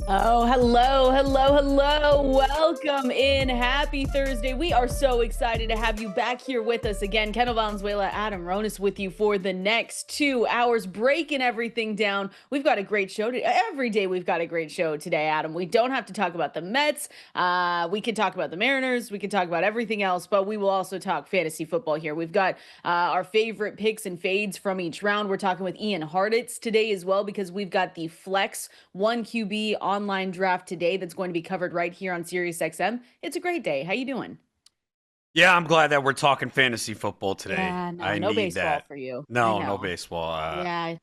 Oh, hello. Welcome in. Happy Thursday. We are so excited to have you back here with us again. Kendall, Valenzuela, Adam, Ronis with you for the next 2 hours, breaking everything down. We've got a great show every day. We've got a great show today, Adam. We don't have to talk about the Mets. We can talk about the Mariners. We can talk about everything else, but we will also talk fantasy football here. We've got our favorite picks and fades from each round. We're talking with Ian Hartitz today as well, because we've got the Flex 1QB online draft today that's going to be covered right here on Sirius XM. It's a great day. How you doing? Yeah, I'm glad that we're talking fantasy football today. Yeah, no, I no need baseball that. for you. I No know. baseball. Yeah.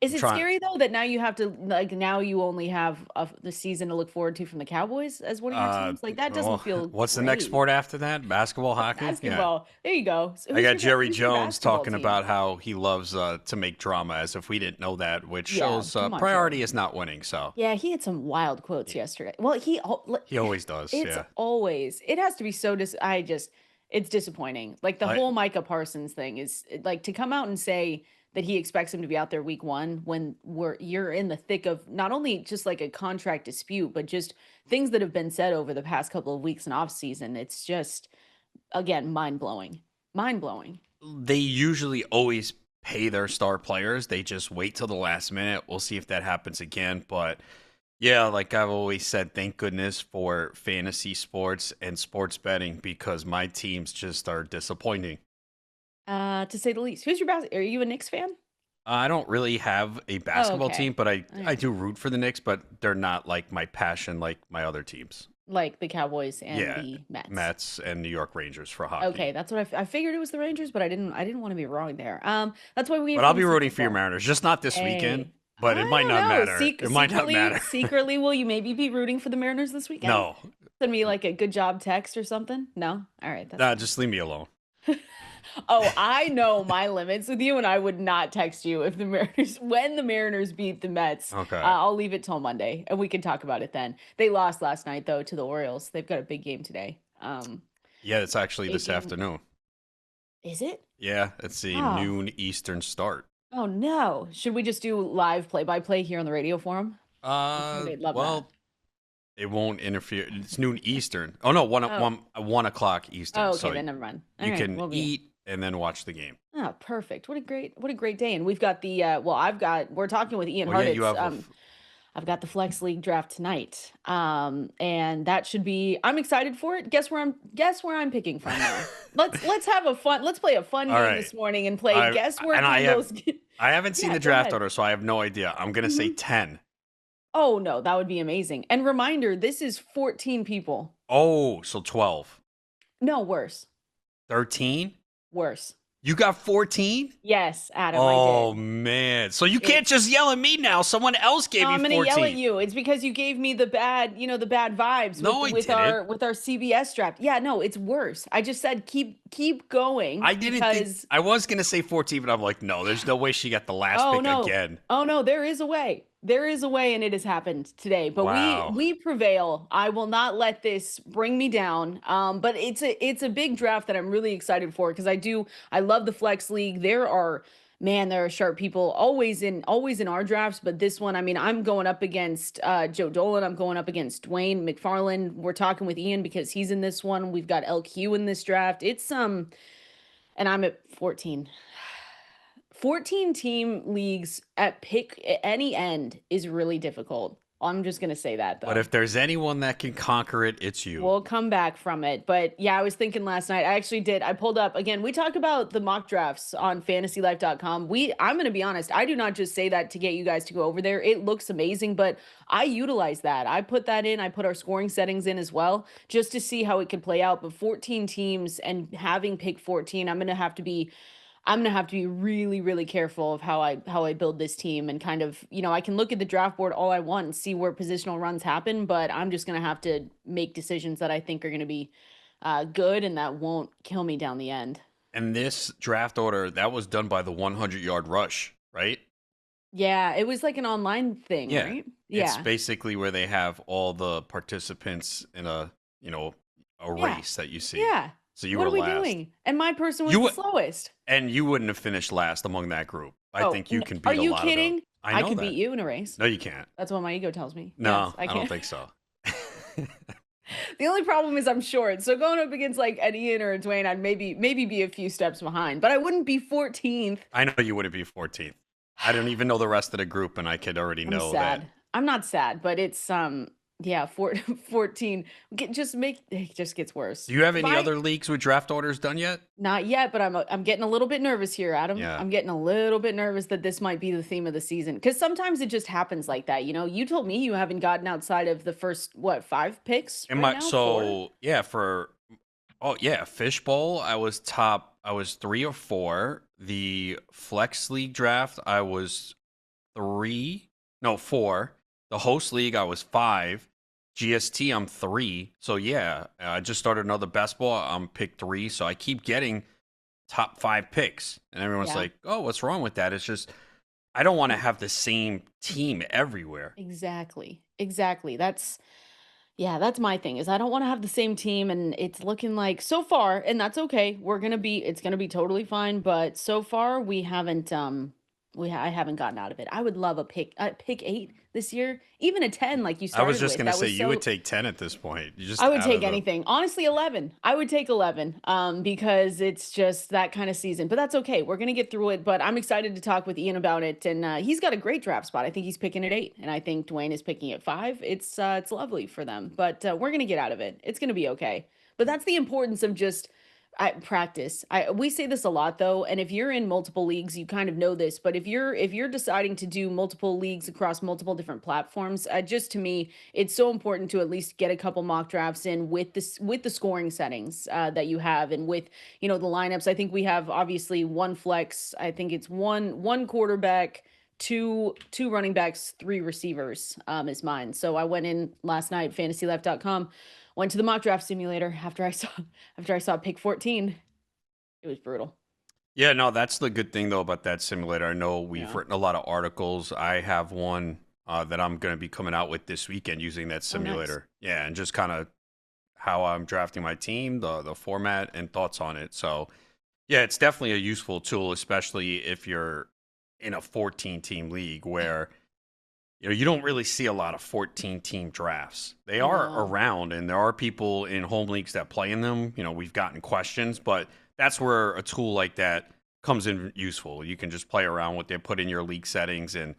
Is I'm it trying. scary though that now you have to now you only have the season to look forward to from the Cowboys as one of your teams? Like that doesn't Well, feel what's the next great. sport after that? Basketball, hockey? Yeah. Basketball. There you go. So I got Jerry who's your Jones basketball talking team? about how he loves to make drama, as if we didn't know that, which Yeah, shows come on, priority Jerry. is not winning. So Yeah, he had some wild quotes yesterday. Well, he always does. it's Yeah. always it has to be so it's disappointing. Like the I, whole Micah Parsons thing is like to come out and say that he expects him to be out there week 1 when you're in the thick of not only just like a contract dispute, but just things that have been said over the past couple of weeks in off season. It's just again mind-blowing. Mind-blowing. they usually always pay their star players. They just wait till the last minute. We'll see if that happens again, but. Yeah, like I've always said, thank goodness for fantasy sports and sports betting, because my teams just are disappointing. To say the least. Who's your are you a Knicks fan? I don't really have a basketball Okay. team, but I All right. do root for the Knicks, but they're not like my passion like my other teams. Like the Cowboys and Yeah, the Mets. Mets and New York Rangers for hockey. Okay, that's what I figured it was the Rangers, but I didn't want to be wrong there. That's why we have But I'll be fantasy rooting for your football. Mariners, just not this weekend. Hey, But I it might don't not know. matter. It might not matter. Secretly, will you maybe be rooting for the Mariners this weekend? No, Send me like a good job text or something. No, all right. That's nah, fine. just leave me alone. Oh, I know my limits with you, and I would not text you if the Mariners when the Mariners beat the Mets. Okay. I'll leave it till Monday, and we can talk about it then. They lost last night though to the Orioles. They've got a big game today. Yeah, it's actually this 8 afternoon. Is it? Yeah, it's a Oh. noon Eastern start. Oh no! Should we just do live play-by-play here on the radio forum? They'd love Well, it won't interfere. It's noon Eastern. Oh no, Oh. 1 o'clock Eastern. Oh, okay, So then never mind. All you right, can we'll be. eat and then watch the game. Oh, perfect. What a great day. And we've got the we're talking with Ian Oh yeah, Hartitz. you have. I've got the Flex League draft tonight. And that should be I'm excited for it. Guess where I'm picking from now. Let's have a fun let's play a fun All game right. this morning and play I- guess where and I Kendall's I haven't seen Yeah, the go draft ahead. order, so I have no idea. I'm gonna say 10. Oh no, that would be amazing. And reminder, this is 14 people. Oh, so 12. No, worse. 13? Worse. You got 14? Yes, Adam, I Oh did. man. So you can't just yell at me now. Someone else gave No, you I'm 14. gonna yell at you. It's because you gave me the bad vibes No, I with our CBS draft. Yeah, no, it's worse. I just said keep going. I didn't think I was gonna say 14, but I'm like, no, there's no way she got the last pick again. Oh no, there is a way. There is a way, and it has happened today. But Wow. we prevail. I will not let this bring me down. But it's a big draft that I'm really excited for because I love the Flex League. There are sharp people always in our drafts, but this one, I mean, I'm going up against Joe Dolan. I'm going up against Dwayne McFarland. We're talking with Ian because he's in this one. We've got LQ in this draft. It's and I'm at 14. 14 team leagues at any end is really difficult. I'm just going to say that though. But if there's anyone that can conquer it, it's you. We'll come back from it. But yeah, I was thinking last night, I pulled up again. We talk about the mock drafts on fantasylife.com. I'm going to be honest. I do not just say that to get you guys to go over there. It looks amazing, but I utilize that. I put that in. I put our scoring settings in as well, just to see how it could play out. But 14 teams and having pick 14, I'm going to have to be really, really careful of how I build this team and kind of, I can look at the draft board all I want and see where positional runs happen, but I'm just going to have to make decisions that I think are going to be good and that won't kill me down the end. And this draft order, that was done by the 100-yard rush, right? Yeah, it was like an online thing, Yeah. right? It's Yeah. basically where they have all the participants in a race that you see. Yeah. So you What were are we last. doing? And my person was You the wa- slowest. And you wouldn't have finished last among that group. I Oh, think you can beat Are a you lot kidding? of them. I I know could beat that. you in a race. No, you can't. That's what my ego tells me. Yes, No, I I don't can. think so. The only problem is I'm short. So going up against like an Ian or a Dwayne, I'd maybe be a few steps behind, but I wouldn't be 14th. I know you wouldn't be 14th. I don't even know the rest of the group, and I could already I'm know that. sad. I'm not sad, but it's yeah, 14. It just gets worse. Do you have If any I other leagues with draft orders done yet? Not yet, but I'm getting a little bit nervous here, Adam. Yeah. I'm getting a little bit nervous that this might be the theme of the season because sometimes it just happens like that. You know, you told me you haven't gotten outside of the first what 5 picks And right my now, 4. so yeah, for oh yeah, Fishbowl, I was 3 or 4. The Flex League draft, I was 3. No, 4. The host league, I was 5. GST, I'm 3. So yeah, I just started another best ball. I'm pick 3. So I keep getting top 5 picks. And everyone's Yeah. like, oh, what's wrong with that? It's just I don't want to have the same team everywhere. Exactly. Exactly. That's my thing is I don't want to have the same team and it's looking like so far and that's okay. It's going to be totally fine, but so far I haven't gotten out of it. I would love pick 8 this year, even a 10 like you I was started just with. gonna That say was you would so take 10 at this point. You just I would out take of the anything. Honestly, 11. I would take 11 because it's just that kind of season. But that's okay. We're going to get through it, but I'm excited to talk with Ian about it and he's got a great draft spot. I think he's picking at 8 and I think Dwayne is picking at 5. It's lovely for them. But we're going to get out of it. It's going to be okay. But that's the importance of just practice. We say this a lot though, and if you're in multiple leagues, you kind of know this. But if you're deciding to do multiple leagues across multiple different platforms, just to me, it's so important to at least get a couple mock drafts in with the scoring settings that you have, and with the lineups. I think we have obviously one flex. I think it's one quarterback. Two running backs, 3 receivers is mine. So I went in last night, fantasyleft.com, went to the mock draft simulator after I saw pick 14. It was brutal. Yeah, no, that's the good thing though about that simulator. I know we've Yeah. written a lot of articles. I have one that I'm going to be coming out with this weekend using that Oh, nice. simulator. Yeah, and just kind of how I'm drafting my team, the format, and thoughts on it. So yeah, it's definitely a useful tool, especially if you're in a 14 team league where you don't really see a lot of 14 team drafts. They are No. around, and there are people in home leagues that play in them. We've gotten questions, but that's where a tool like that comes in useful. You can just play around with it, put in your league settings, and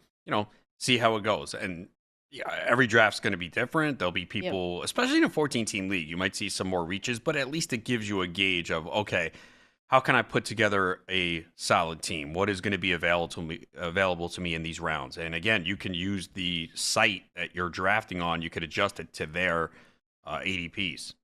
see how it goes. And yeah, every draft's going to be different. There'll be Yep. people, especially in a 14 team league, you might see some more reaches, but at least it gives you a gauge of, okay, how can I put together a solid team? What is going to be available to me in these rounds? And again, you can use the site that you're drafting on. You could adjust it to their ADPs.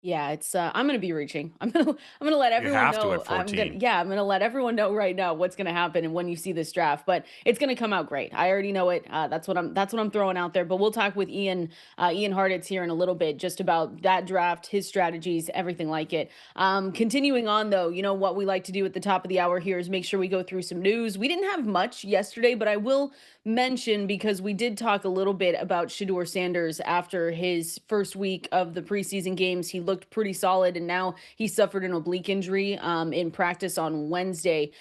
Yeah, it's I'm gonna be reaching. I'm gonna let You everyone have to know. at 14. I'm gonna let everyone know right now what's gonna happen and when you see this draft. But it's gonna come out great. I already know it. That's what I'm throwing out there. But we'll talk with Ian Hartitz here in a little bit just about that draft, his strategies, everything like it. Continuing on though, what we like to do at the top of the hour here is make sure we go through some news. We didn't have much yesterday, but I will mention because we did talk a little bit about Shedeur Sanders after his first week of the preseason games. He looked pretty solid, and now he suffered an oblique injury in practice on Wednesday.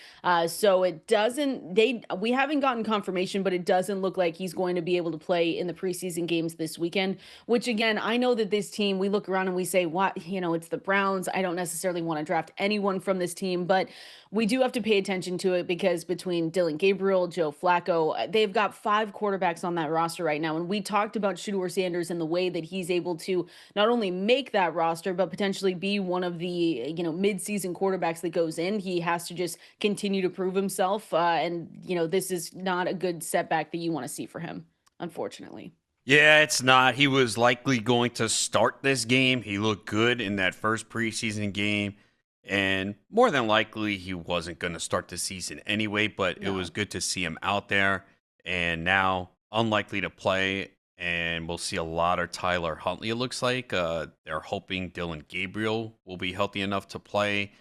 So we haven't gotten confirmation, but it doesn't look like he's going to be able to play in the preseason games this weekend, which again, I know that this team, we look around and we say, what, it's the Browns. I don't necessarily want to draft anyone from this team, but we do have to pay attention to it because between Dylan Gabriel, Joe Flacco, they've got 5 quarterbacks on that roster right now. And we talked about Shedeur Sanders and the way that he's able to not only make that roster, but potentially be one of the, mid-season quarterbacks that goes in. He has to just continue to prove himself. This is not a good setback that you want to see for him, unfortunately. Yeah, it's not. He was likely going to start this game. He looked good in that first preseason game. And more than likely, he wasn't going to start the season anyway, but it was No. good to see him out there. And now, unlikely to play. And we'll see a lot of Tyler Huntley, it looks like. They're hoping Dylan Gabriel will be healthy enough to play.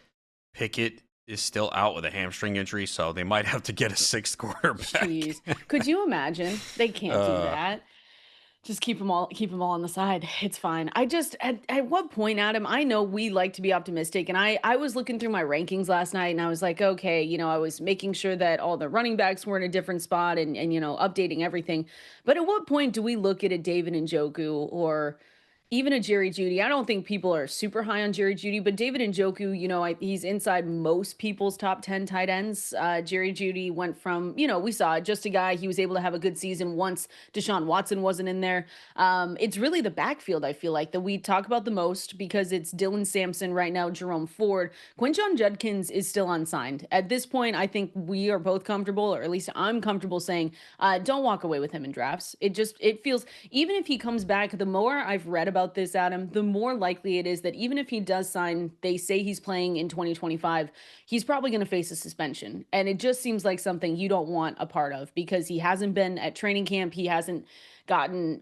Pickett is still out with a hamstring injury, so they might have to get a 6th quarterback. Jeez. Could you imagine? They can't do Uh, that. Just keep them all on the side. It's fine. I just at what point, Adam, I know we like to be optimistic, and I was looking through my rankings last night and I was like, okay, I was making sure that all the running backs were in a different spot and updating everything. But at what point do we look at a David Njoku or even a Jerry Judy? I don't think people are super high on Jerry Judy, but David Njoku, he's inside most people's top 10 tight ends. Jerry Judy went from, we saw it, just a guy. He was able to have a good season once Deshaun Watson wasn't in there. It's really the backfield, I feel like, that we talk about the most because it's Dylan Sampson right now, Jerome Ford. Quinshon Judkins is still unsigned. At this point, I think we are both comfortable, or at least I'm comfortable saying, don't walk away with him in drafts. It feels, even if he comes back, the more I've read about this, Adam, the more likely it is that even if he does sign, they say he's playing in 2025, he's probably going to face a suspension. And it just seems like something you don't want a part of because he hasn't been at training camp. He hasn't gotten,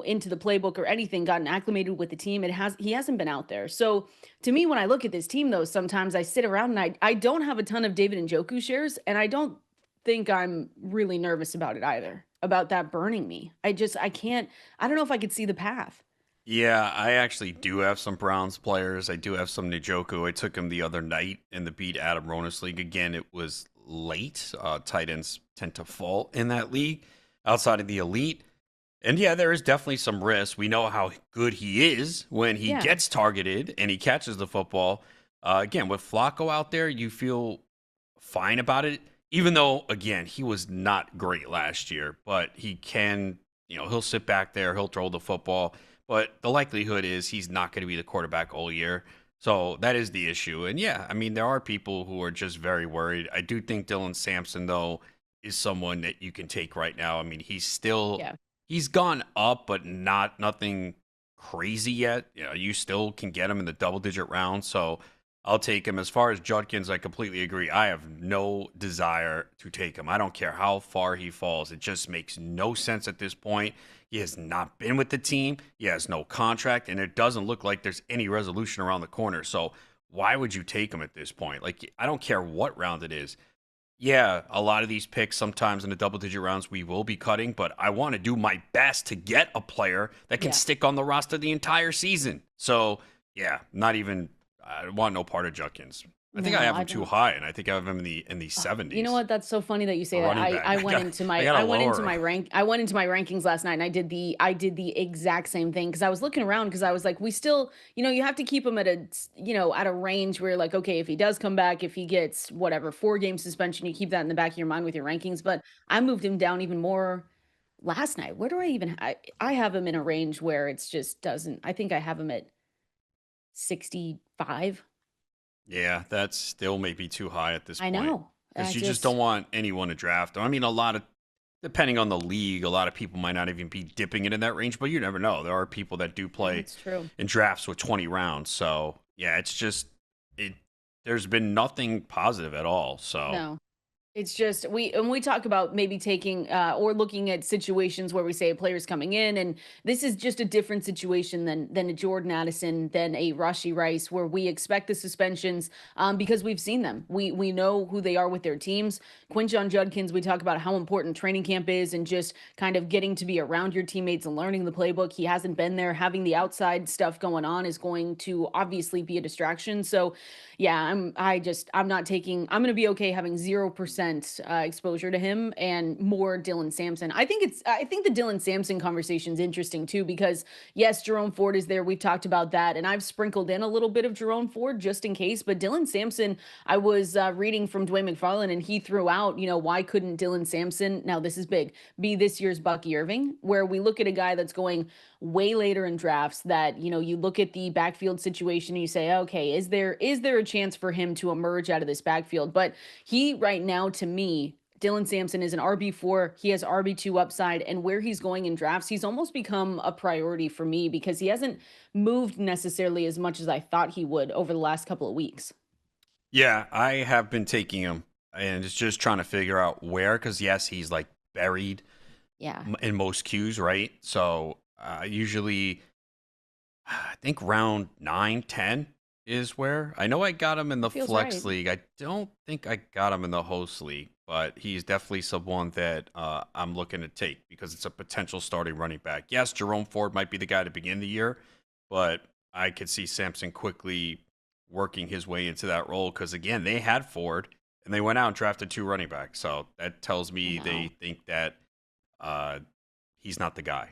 into the playbook or anything, gotten acclimated with the team. He hasn't been out there. So to me, when I look at this team, though, sometimes I sit around and I don't have a ton of David Njoku shares, and I don't think I'm really nervous about it either, about that burning me. I can't, I don't know if I could see the path. Yeah, I actually do have some Browns players. I do have some Njoku. I took him the other night in the Beat Adam Ronis League. Again, it was late. Tight ends tend to fall in that league outside of the elite. And yeah, there is definitely some risk. We know how good he is when he gets targeted and he catches the football. Again, with Flacco out there, you feel fine about it. Even though, again, he was not great last year, but he can, he'll sit back there, he'll throw the football. But the likelihood is he's not going to be the quarterback all year. So that is the issue. And yeah, I mean, there are people who are just very worried. I do think Dylan Sampson, though, is someone that you can take right now. I mean, he's gone up, but nothing crazy yet. You still can get him in the double-digit round. So I'll take him. As far as Judkins, I completely agree. I have no desire to take him. I don't care how far he falls. It just makes no sense at this point. He has not been with the team. He has no contract, and it doesn't look like there's any resolution around the corner. So why would you take him at this point? Like, I don't care what round it is. Yeah, a lot of these picks, sometimes in the double-digit rounds, we will be cutting, but I want to do my best to get a player that can stick on the roster the entire season. So, yeah, I want no part of Judkins. I think I have him too high, and I think I have him in the 70s. You know what? That's so funny that you say that. I went into my rankings last night, and I did the exact same thing because I was looking around because I was like, we still, you have to keep him at a range where, like, okay, if he does come back, if he gets whatever 4-game suspension, you keep that in the back of your mind with your rankings. But I moved him down even more last night. Where do I have him in a range where it's just doesn't. I think I have him at 65. Yeah, that's still maybe too high at this point. I know. Because you just don't want anyone to draft. I mean, depending on the league, a lot of people might not even be dipping it in that range, but you never know. There are people that do play in drafts with 20 rounds. So, yeah, there's been nothing positive at all. So, no. It's just we talk about maybe taking or looking at situations where we say a player's coming in, and this is just a different situation than a Jordan Addison, than a Rashee Rice, where we expect the suspensions because we've seen them. We know who they are with their teams. Quinshon Judkins, we talk about how important training camp is and just kind of getting to be around your teammates and learning the playbook. He hasn't been there. Having the outside stuff going on is going to obviously be a distraction. So yeah, I'm going to be okay having 0% exposure to him and more Dylan Sampson. I think the Dylan Sampson conversation is interesting too, because yes, Jerome Ford is there. We've talked about that, and I've sprinkled in a little bit of Jerome Ford just in case. But Dylan Sampson, I was reading from Dwayne McFarland, and he threw out, why couldn't Dylan Sampson, now this is big, be this year's Bucky Irving, where we look at a guy that's going way later in drafts that, you look at the backfield situation and you say, okay, is there a chance for him to emerge out of this backfield? But he right now, to me, Dylan Sampson is an RB4. He has RB2 upside, and where he's going in drafts, he's almost become a priority for me because he hasn't moved necessarily as much as I thought he would over the last couple of weeks. Yeah, I have been taking him, and it's just trying to figure out where, because yes, he's like buried in most queues, right? So usually, I think round 9, 10 is where. I know I got him in the flex league. I don't think I got him in the host league. but he's definitely someone that I'm looking to take because it's a potential starting running back. Yes, Jerome Ford might be the guy to begin the year, but I could see Sampson quickly working his way into that role because, again, they had Ford and they went out and drafted 2 running backs. So that tells I me they know. think that uh, he's not the guy.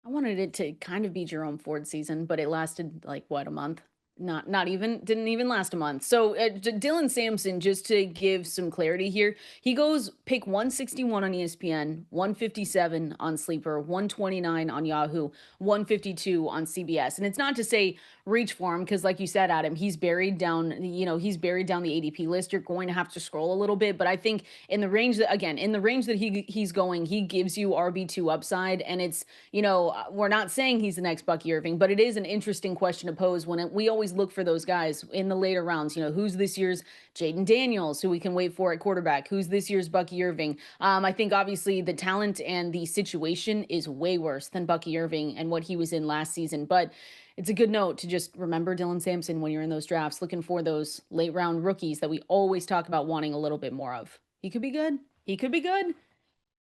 I wanted it to kind of be Jerome Ford season, but it lasted like what, a month? Not even, didn't even last a month. So Dylan Sampson, just to give some clarity here, he goes pick 161 on ESPN, 157 on Sleeper, 129 on Yahoo, 152 on CBS. And it's not to say reach for him because, like you said, Adam, he's buried down. He's buried down the ADP list. You're going to have to scroll a little bit, but I think in the range that, again, in the range that he's going, he gives you RB2 upside, and it's, we're not saying he's the next Bucky Irving, but it is an interesting question to pose when we always look for those guys in the later rounds. Who's this year's Jaden Daniels, who we can wait for at quarterback? Who's this year's Bucky Irving? I think obviously the talent and the situation is way worse than Bucky Irving and what he was in last season. But it's a good note to just remember Dylan Sampson when you're in those drafts, looking for those late round rookies that we always talk about wanting a little bit more of. He could be good. He could be good.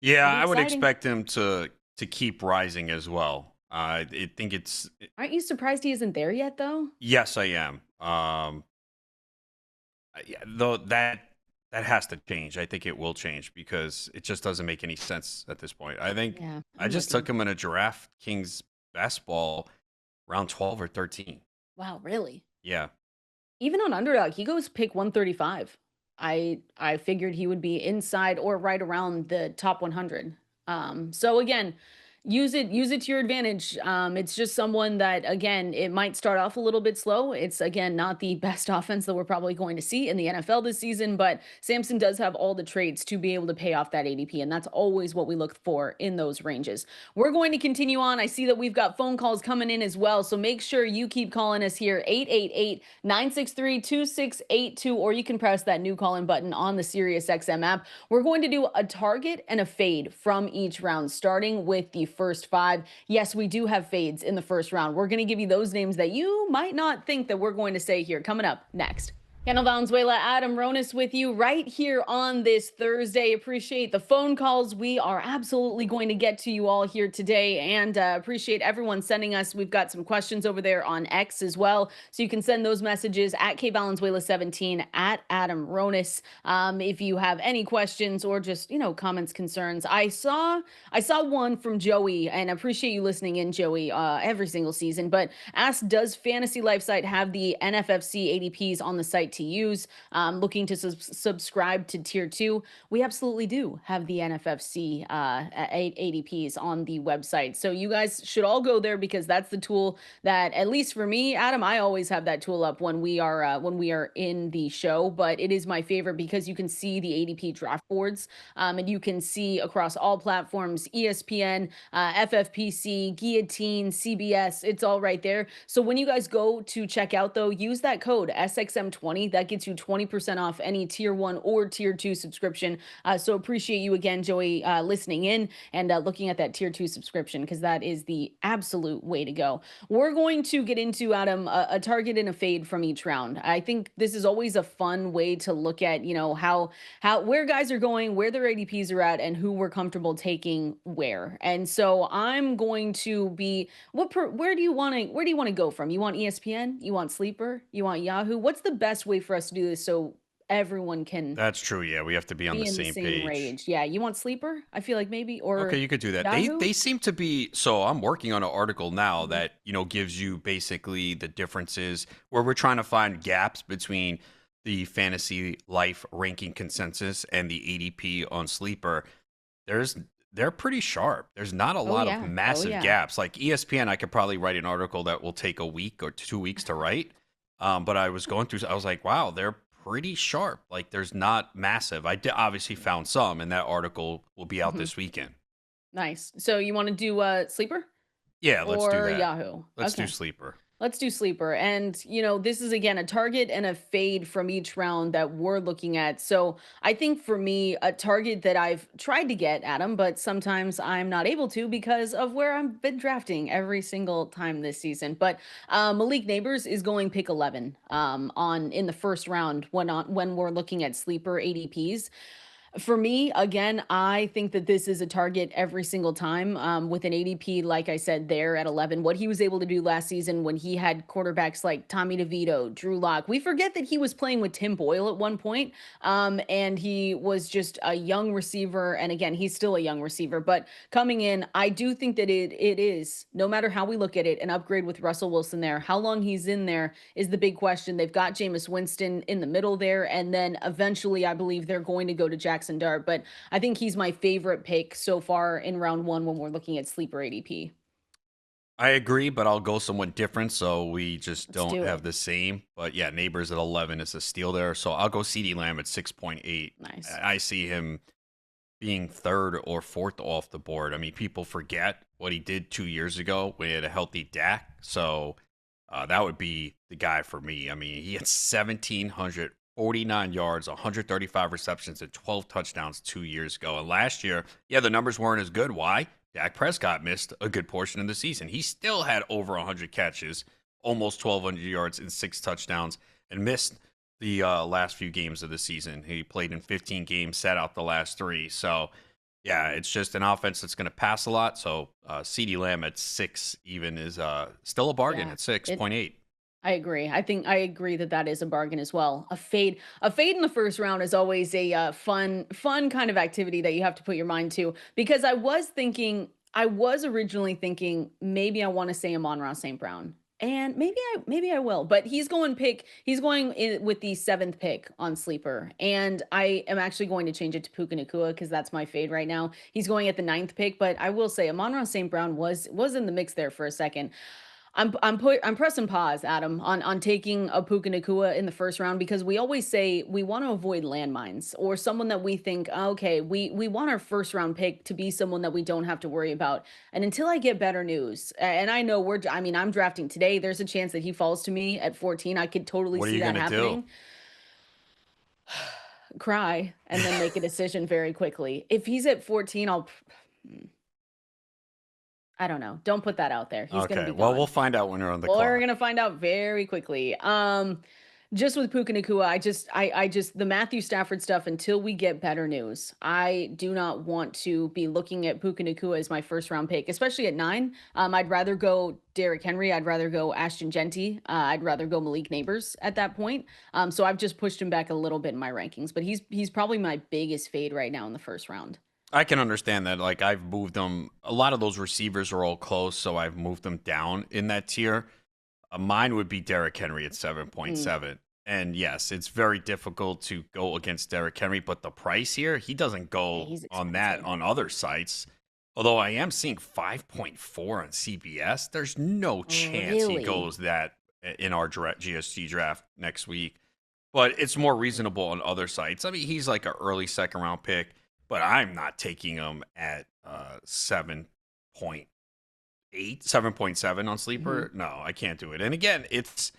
Yeah, Could be I would exciting. expect him to keep rising as well. I think it's Aren't you surprised he isn't there yet, though? yes, I am. Yeah, though that has to change. I think it will change because it just doesn't make any sense at this point. I think Yeah, I I'm just looking. took him in a Giraffe Kings basketball round 12 or 13. Wow, really? Yeah. Even on Underdog, he goes pick 135. I figured he would be inside or right around the top 100. So again, use it to your advantage. It's just someone that, again, it might start off a little bit slow. It's, again, not the best offense that we're probably going to see in the NFL this season, but Samson does have all the traits to be able to pay off that ADP, and that's always what we look for in those ranges. We're going to continue on. I see that we've got phone calls coming in as well, so make sure you keep calling us here, 888-963-2682, or you can press that new call-in button on the Sirius XM app. We're going to do a target and a fade from each round, starting with the first 5. Yes, we do have fades in the first round. We're going to give you those names that you might not think that we're going to say here, coming up next. Kendall, Valenzuela, Adam, Ronis with you right here on this Thursday. Appreciate the phone calls. We are absolutely going to get to you all here today, and appreciate everyone sending us. We've got some questions over there on X as well, so you can send those messages at kvalenzuela17, at Adam Ronis, if you have any questions or just comments, concerns. I saw one from Joey, and I appreciate you listening in, Joey, every single season, but asked, does Fantasy Life Site have the NFFC ADPs on the site to use? Looking to subscribe to tier 2. We absolutely do have the NFFC ADPs on the website, so you guys should all go there because that's the tool that, at least for me, Adam, I always have that tool up when we are in the show. But it is my favorite because you can see the ADP draft boards, and you can see across all platforms, ESPN, FFPC, Guillotine, CBS. It's all right there. So when you guys go to check out, though, use that code SXM20. That gets you 20% off any tier 1 or tier 2 subscription. So appreciate you again, Joey, listening in and looking at that tier 2 subscription, because that is the absolute way to go. We're going to get into, Adam, a target and a fade from each round. I think this is always a fun way to look at, how where guys are going, where their ADPs are at, and who we're comfortable taking where. And so I'm going to be, where do you want to go from? You want ESPN? You want Sleeper? You want Yahoo? What's the best way for us to do this so everyone can That's true. Yeah, we have to be on be the in the same same page. range? Yeah, you want Sleeper? I feel like maybe, Okay, or you could do that. They Yahoo? they seem to be so I'm working on an article now Mhm. that, gives you basically the differences where we're trying to find gaps between the fantasy life ranking consensus and the ADP on Sleeper. There's they're pretty sharp. There's not a Oh lot of yeah. Oh massive yeah. gaps. Like ESPN, I could probably write an article that will take a week or 2 weeks to write. But I was going through, I was like, wow, they're pretty sharp. Like there's not massive. Obviously found some, and that article will be out Mhm. this weekend. Nice. So you want to do Sleeper Yeah, let's do or that. Yahoo? Let's do Okay. Sleeper. Let's do Sleeper. And, this is, again, a target and a fade from each round that we're looking at. So I think for me, a target that I've tried to get, Adam, but sometimes I'm not able to because of where I've been drafting every single time this season. But Malik Nabers is going pick 11 on in the first round when we're looking at Sleeper ADPs. For me, again, I think that this is a target every single time with an ADP, like I said, there at 11. What he was able to do last season when he had quarterbacks like Tommy DeVito, Drew Lock. We forget that he was playing with Tim Boyle at one point, and he was just a young receiver. And again, he's still a young receiver, but coming in, I do think that it is, no matter how we look at it, an upgrade with Russell Wilson there. How long he's in there is the big question. They've got Jameis Winston in the middle there, and then eventually I believe they're going to go to Jackson Dart, but I think he's my favorite pick so far in round one when we're looking at sleeper ADP. I agree, but I'll go somewhat different so we just Let's don't do have it. the same. But yeah, Neighbors at 11 is a steal there. So I'll go CD Lamb at 6.8. Nice. I see him being third or fourth off the board. I mean, people forget what he did 2 years ago when he had a healthy Dak. So that would be the guy for me. I mean, he had 1,749 yards, 135 receptions, and 12 touchdowns 2 years ago. And last year, yeah, the numbers weren't as good. Why? Dak Prescott missed a good portion of the season. He still had over 100 catches, almost 1,200 yards, and 6 touchdowns, and missed the last few games of the season. He played in 15 games, sat out the last three. So, yeah, it's just an offense that's going to pass a lot. So, CeeDee Lamb at 6 even is still a bargain Yeah. at It 6.8. I agree. I agree that that is a bargain as well. A fade in the first round is always a fun kind of activity that you have to put your mind to. Because I was originally thinking maybe I want to say Amon-Ra St. Brown, and maybe I will. But he's going in with the seventh pick on sleeper, and I am actually going to change it to Puka Nakua because that's my fade right now. He's going at the ninth pick, but I will say Amon-Ra St. Brown was in the mix there for a second. I'm pressing pause, Adam, on taking a Puka Nakua in the first round because we always say we want to avoid landmines or someone that we think, okay, we want our first round pick to be someone that we don't have to worry about. And until I get better news, and I know I mean, I'm drafting today. There's a chance that he falls to me at 14. I could totally What are see you that going to do? happening. Cry and then make a decision very quickly. If he's at 14, I don't know. Don't put that out there. He's going to Okay. be Well, we'll gone. find out when we're on the Well, we're clock. gonna find out very quickly. Just with Puka Nakua, I just the Matthew Stafford stuff until we get better news. I do not want to be looking at Puka Nakua as my first round pick, especially at 9. I'd rather go Derrick Henry. I'd rather go Ashton Genty. I'd rather go Malik Nabers at that point. So I've just pushed him back a little bit in my rankings, but he's probably my biggest fade right now in the first round. I can understand that. Like, I've moved them. A lot of those receivers are all close, so I've moved them down in that tier. Mine would be Derrick Henry at Mm, 7.7. And yes, it's very difficult to go against Derrick Henry, but the price here, he doesn't yeah, go he's on that expensive. on other sites. Although I am seeing 5.4 on CBS, there's no chance he Really? goes that in our GST draft next week. But it's more reasonable on other sites. I mean, he's like an early second round pick, but I'm not taking him at 7.8, 7.7 on Hmm. sleeper. No, I can't do it. And again, it's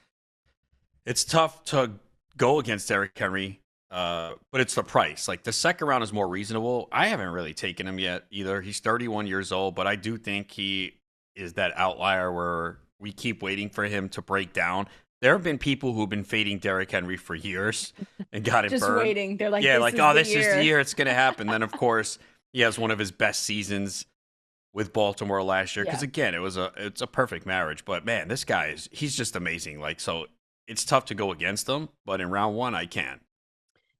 tough to go against Derrick Henry, but it's the price. Like, the second round is more reasonable. I haven't really taken him yet either. He's 31 years old, but I do think he is that outlier where we keep waiting for him to break down. There have been people who've been fading Derrick Henry for years and got it Just burned. waiting. They're like, Yeah, this like, is oh, the this is the year. year it's going to happen. Then, of course, he has one of his best seasons with Baltimore last year. Because Yeah. again, it's a perfect marriage. But man, this guy he's just amazing. Like, so it's tough to go against him. But in round one, I can.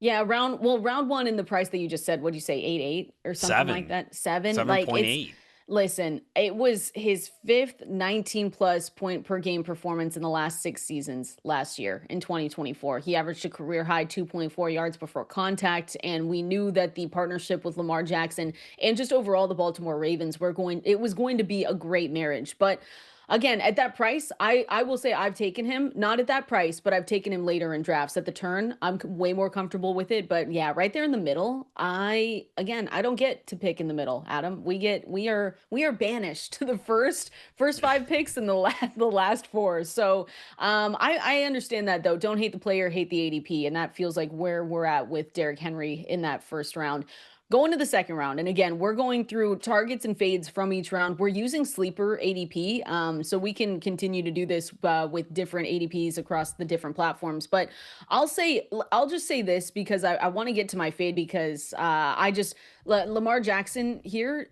Yeah, round one in the price that you just said, what'd you say, 8 or something like Seven, that? 7? seven Like point it's eight. listen, it was his fifth 19 plus point per game performance in the last 6 seasons last year in 2024. He averaged a career high 2.4 yards before contact, and we knew that the partnership with Lamar Jackson and just overall the Baltimore Ravens it was going to be a great marriage. But again, at that price, I will say I've taken him, not at that price, but I've taken him later in drafts at the turn. Way more comfortable with it, but yeah, right there in the middle, I don't get to pick in the middle, Adam. We are banished to the first 5 picks in the last 4. So, I understand that though. Don't hate the player, hate the ADP, and that feels like where we're at with Derrick Henry in that first round. Going to the second round, and again, we're going through targets and fades from each round. We're using sleeper ADP, so we can continue to do this with different ADPs across the different platforms. But I'll just say this because I want to get to my fade because Lamar Jackson here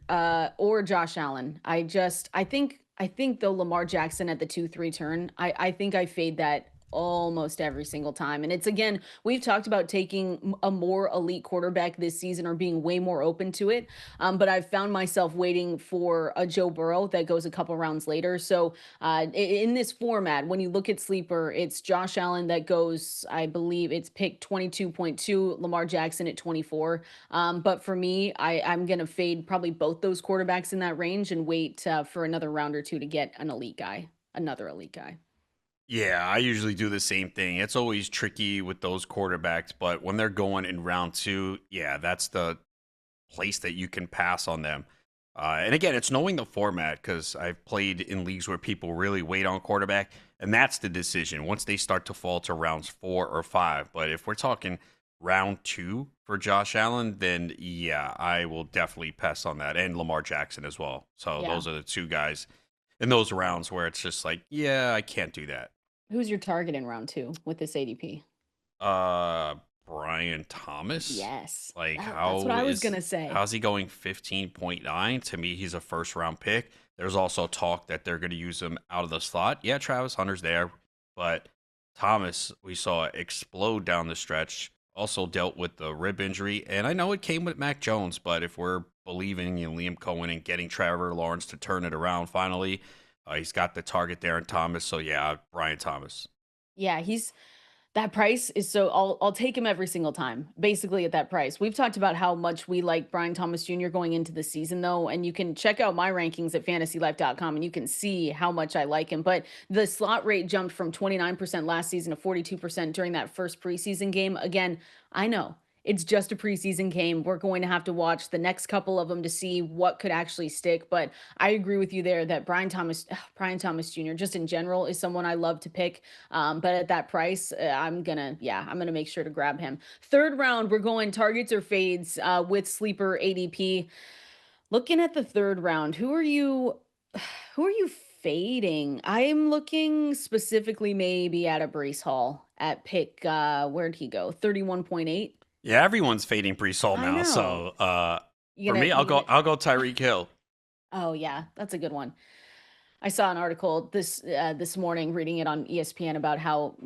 or Josh Allen. I think though Lamar Jackson at the 2-3 turn, I think I fade that almost every single time. And it's again, we've talked about taking a more elite quarterback this season or being way more open to it. But I've found myself waiting for a Joe Burrow that goes a couple rounds later. So in this format, when you look at sleeper, it's Josh Allen that goes, I believe it's pick 22.2, Lamar Jackson at 24. But for me, I'm going to fade probably both those quarterbacks in that range and wait for another round or two to get another elite guy. Yeah, I usually do the same thing. It's always tricky with those quarterbacks, but when they're going in round two, yeah, that's the place that you can pass on them. And again, it's knowing the format because I've played in leagues where people really wait on quarterback, and that's the decision once they start to fall to rounds 4 or 5. But if we're talking round two for Josh Allen, then yeah, I will definitely pass on that, and Lamar Jackson as well. So Yeah. those are the two guys in those rounds where it's just like, yeah, I can't do that. Who's your target in round two with this ADP? Uh, Brian Thomas. Yes. Like, That's what I was gonna say. how's he going 15.9? To me, he's a first round pick. There's also talk that they're going to use him out of the slot. Yeah, Travis Hunter's there, but Thomas, we saw explode down the stretch. Also dealt with the rib injury, and I know it came with Mac Jones, but if we're believing in Liam Cohen and getting Trevor Lawrence to turn it around finally, he's got the target there in Thomas. So yeah, Brian Thomas. Yeah, he's that price is so I'll take him every single time, basically at that price. We've talked about how much we like Brian Thomas Jr. going into the season though, and you can check out my rankings at fantasylife.com and you can see how much I like him. But the slot rate jumped from 29% last season to 42% during that first preseason game. Again, I know it's just a preseason game. We're going to have to watch the next couple of them to see what could actually stick. But I agree with you there that Brian Thomas Jr. just in general is someone I love to pick. But at that price, I'm gonna make sure to grab him. Third round, we're going targets or fades with sleeper ADP. Looking at the third round, who are you? Who are you fading? I'm looking specifically maybe at a Breece Hall at pick. Where'd he go? 31.8. Yeah, everyone's fading Brees I now. know. So You for gonna me, you gonna I'll go Tyreek Hill. Oh yeah, that's a good one. I saw an article this morning reading it on ESPN about how,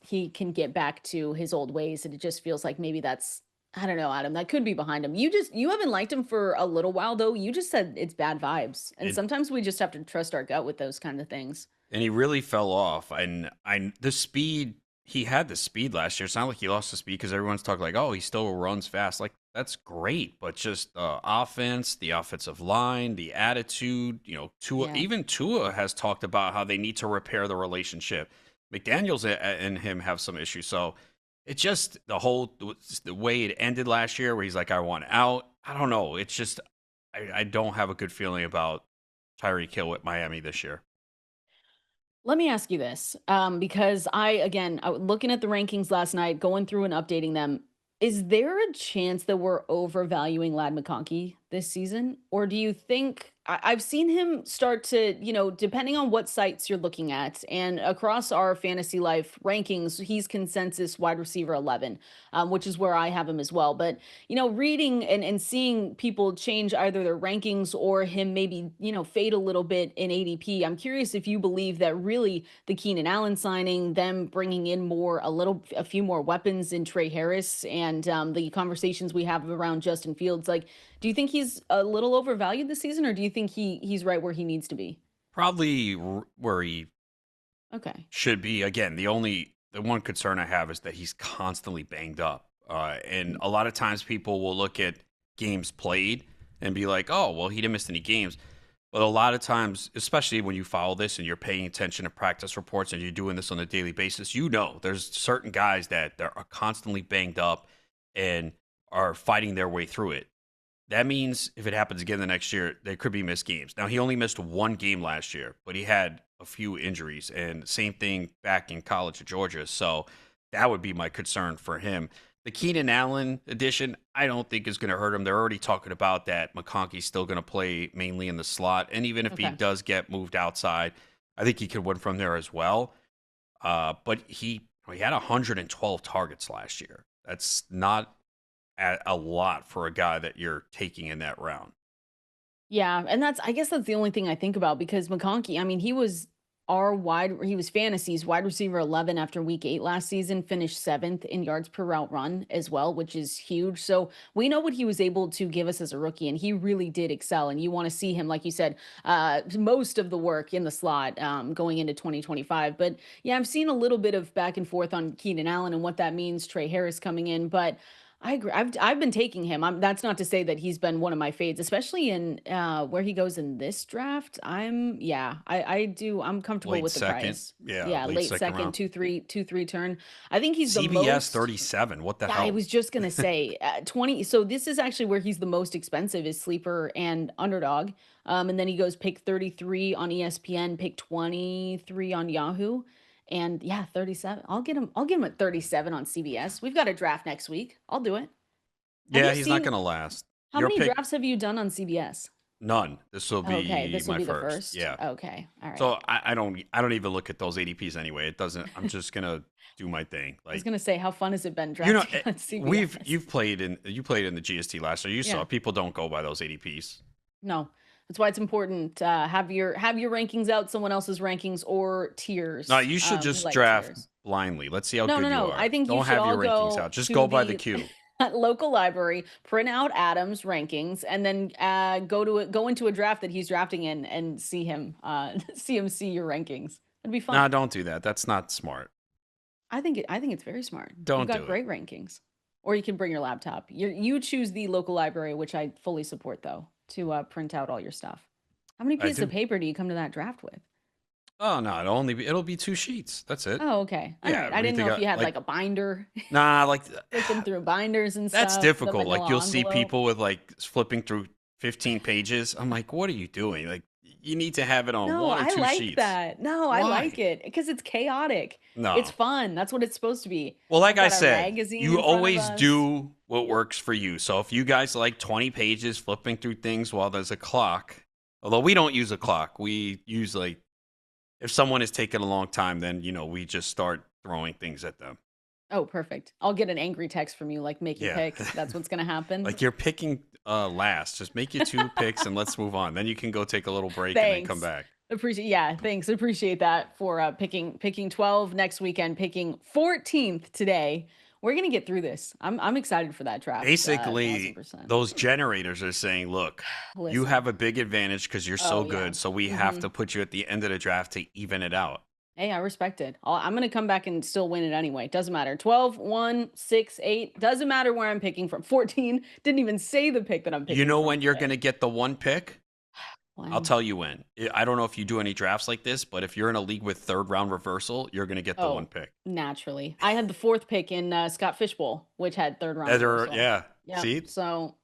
he can get back to his old ways and it just feels like maybe that's I don't know, Adam, that could be behind him. You haven't liked him for a little while though. You just said it's bad vibes. And It sometimes we just have to trust our gut with those kind of things. and he really fell off. And the speed he had the speed last year. It's not like he lost the speed because everyone's talking like, oh, he still runs fast. Like that's great, but just the offense, the offensive line, the attitude. Yeah. Tua has talked about how they need to repair the relationship. McDaniel's and him have some issues, so it's just the way it ended last year, where he's like, I want out. I don't know. It's just I don't have a good feeling about Tyreek Hill with Miami this year. Let me ask you this, because I was looking at the rankings last night, going through and updating them. Is there a chance that we're overvaluing Lad McConkey this season? Or do you think I've seen him start to, depending on what sites you're looking at, and across our fantasy life rankings, he's consensus wide receiver 11, which is where I have him as well. But reading and seeing people change either their rankings or him maybe, fade a little bit in ADP. I'm curious if you believe that really the Keenan Allen signing, them bringing in a few more weapons in Trey Harris, and the conversations we have around Justin Fields, like, do you think he's a little overvalued this season, or do you think he's right where he needs to be? Probably where he Okay. should be. Again, the one concern I have is that he's constantly banged up, and a lot of times people will look at games played and be like, oh, well, he didn't miss any games. But a lot of times, especially when you follow this and you're paying attention to practice reports and you're doing this on a daily basis, there's certain guys that are constantly banged up and are fighting their way through it. That means if it happens again the next year, there could be missed games. Now, he only missed one game last year, but he had a few injuries, and same thing back in college at Georgia. So that would be my concern for him. The Keenan Allen addition, I don't think is going to hurt him. They're already talking about that. McConkey's still going to play mainly in the slot, and even if he Okay. does get moved outside, I think he could win from there as well. But he had 112 targets last year. That's not a lot for a guy that you're taking in that round. Yeah, and I guess that's the only thing I think about because McConkey, I mean, he was fantasy's wide receiver 11 after week 8 last season, finished 7th in yards per route run as well, which is huge. So we know what he was able to give us as a rookie, and he really did excel. And you want to see him, like you said, most of the work in the slot going into 2025. But yeah, I've seen a little bit of back and forth on Keenan Allen and what that means. Trey Harris coming in, but I agree. I've been taking him. That's not to say that he's been one of my fades, especially in where he goes in this draft. I'm comfortable Late with the second. price. Yeah, Yeah, late late second second, round. 2-3 turn. I think he's the CBS most. 37. What the Yeah, I hell? was just gonna say 20. So this is actually where he's the most expensive is sleeper and underdog. And then he goes pick 33 on ESPN, pick 23 on Yahoo. And yeah, 37. I'll get him at 37 on CBS. We've got a draft next week. I'll do it. Have Yeah, you he's not seen going to last. how Your many pick, drafts have you done on CBS? none. This will Okay, be this will my be the first. first. Yeah. Okay. All right. So I don't even look at those ADPs anyway. It doesn't. I'm just gonna do my thing. I was Like gonna say, how fun has it been drafting on we've CBS? you played in the GST last year. You Yeah. saw people don't go by those ADPs. No. That's why it's important have your rankings out, someone else's rankings or No, tiers. you should We just like draft tiers. blindly. Let's see how No, no, good you no. I are. think you Don't should have all your rankings go out. Just to go by the the queue. local library, print out Adam's rankings, and then go into a draft that he's drafting in and see him see your rankings. It'd be fun. Nah, don't do that. That's not smart. I think it's very smart. You've Don't got do it. great rankings. Or you can bring your laptop. You choose the local library, which I fully support though, to print out all your stuff. How many I pieces of do. paper do you come to that draft with? Oh no, it'll be 2 sheets. That's it. Oh, okay. All Yeah, right. I read didn't the know if guy you had like like a binder, nah, like flipping through binders and that's stuff, the difficult. Like manila you'll see envelope. people with like flipping through 15 pages. I'm like, what are you doing? Like you need to have it on No, one or I two like sheets. that. No, I like Why? it because it's chaotic. It's No. fun. That's what it's supposed to be. Well, like We've I got our said, magazine you in front of always us. do what works for you. So if you guys like 20 pages flipping through things while there's a clock, although we don't use a clock, we use like if someone is taking a long time, then we just start throwing things at them. Oh, perfect. I'll get an angry text from you, like, make your Yeah. pick. That's what's going to happen. Like you're picking last. Just make your 2 picks and let's move on. Then you can go take a little break and then come Thanks. back. Yeah, thanks. Appreciate that for picking 12 next weekend, picking 14th today. We're gonna get through this. I'm excited for that draft. Basically, 1000%. those generators are saying, look, you Listen. have a big advantage because you're so Oh yeah. good. So we have hmm to put you at the end of the draft to even it out. Hey, I respect it. I'm gonna come back and still win it anyway. Doesn't matter. 12, 1, 6, 8. Doesn't matter where I'm picking from. 14. Didn't even say the pick that I'm You picking know from when you're today. going to get the one pick? I'll One. tell you when. I don't know if you do any drafts like this, but if you're in a league with third round reversal, you're going to get the one Oh, pick. naturally. I had the 4th pick in Scott Fishbowl, which had third round reversal. Yeah. Yeah. See? So,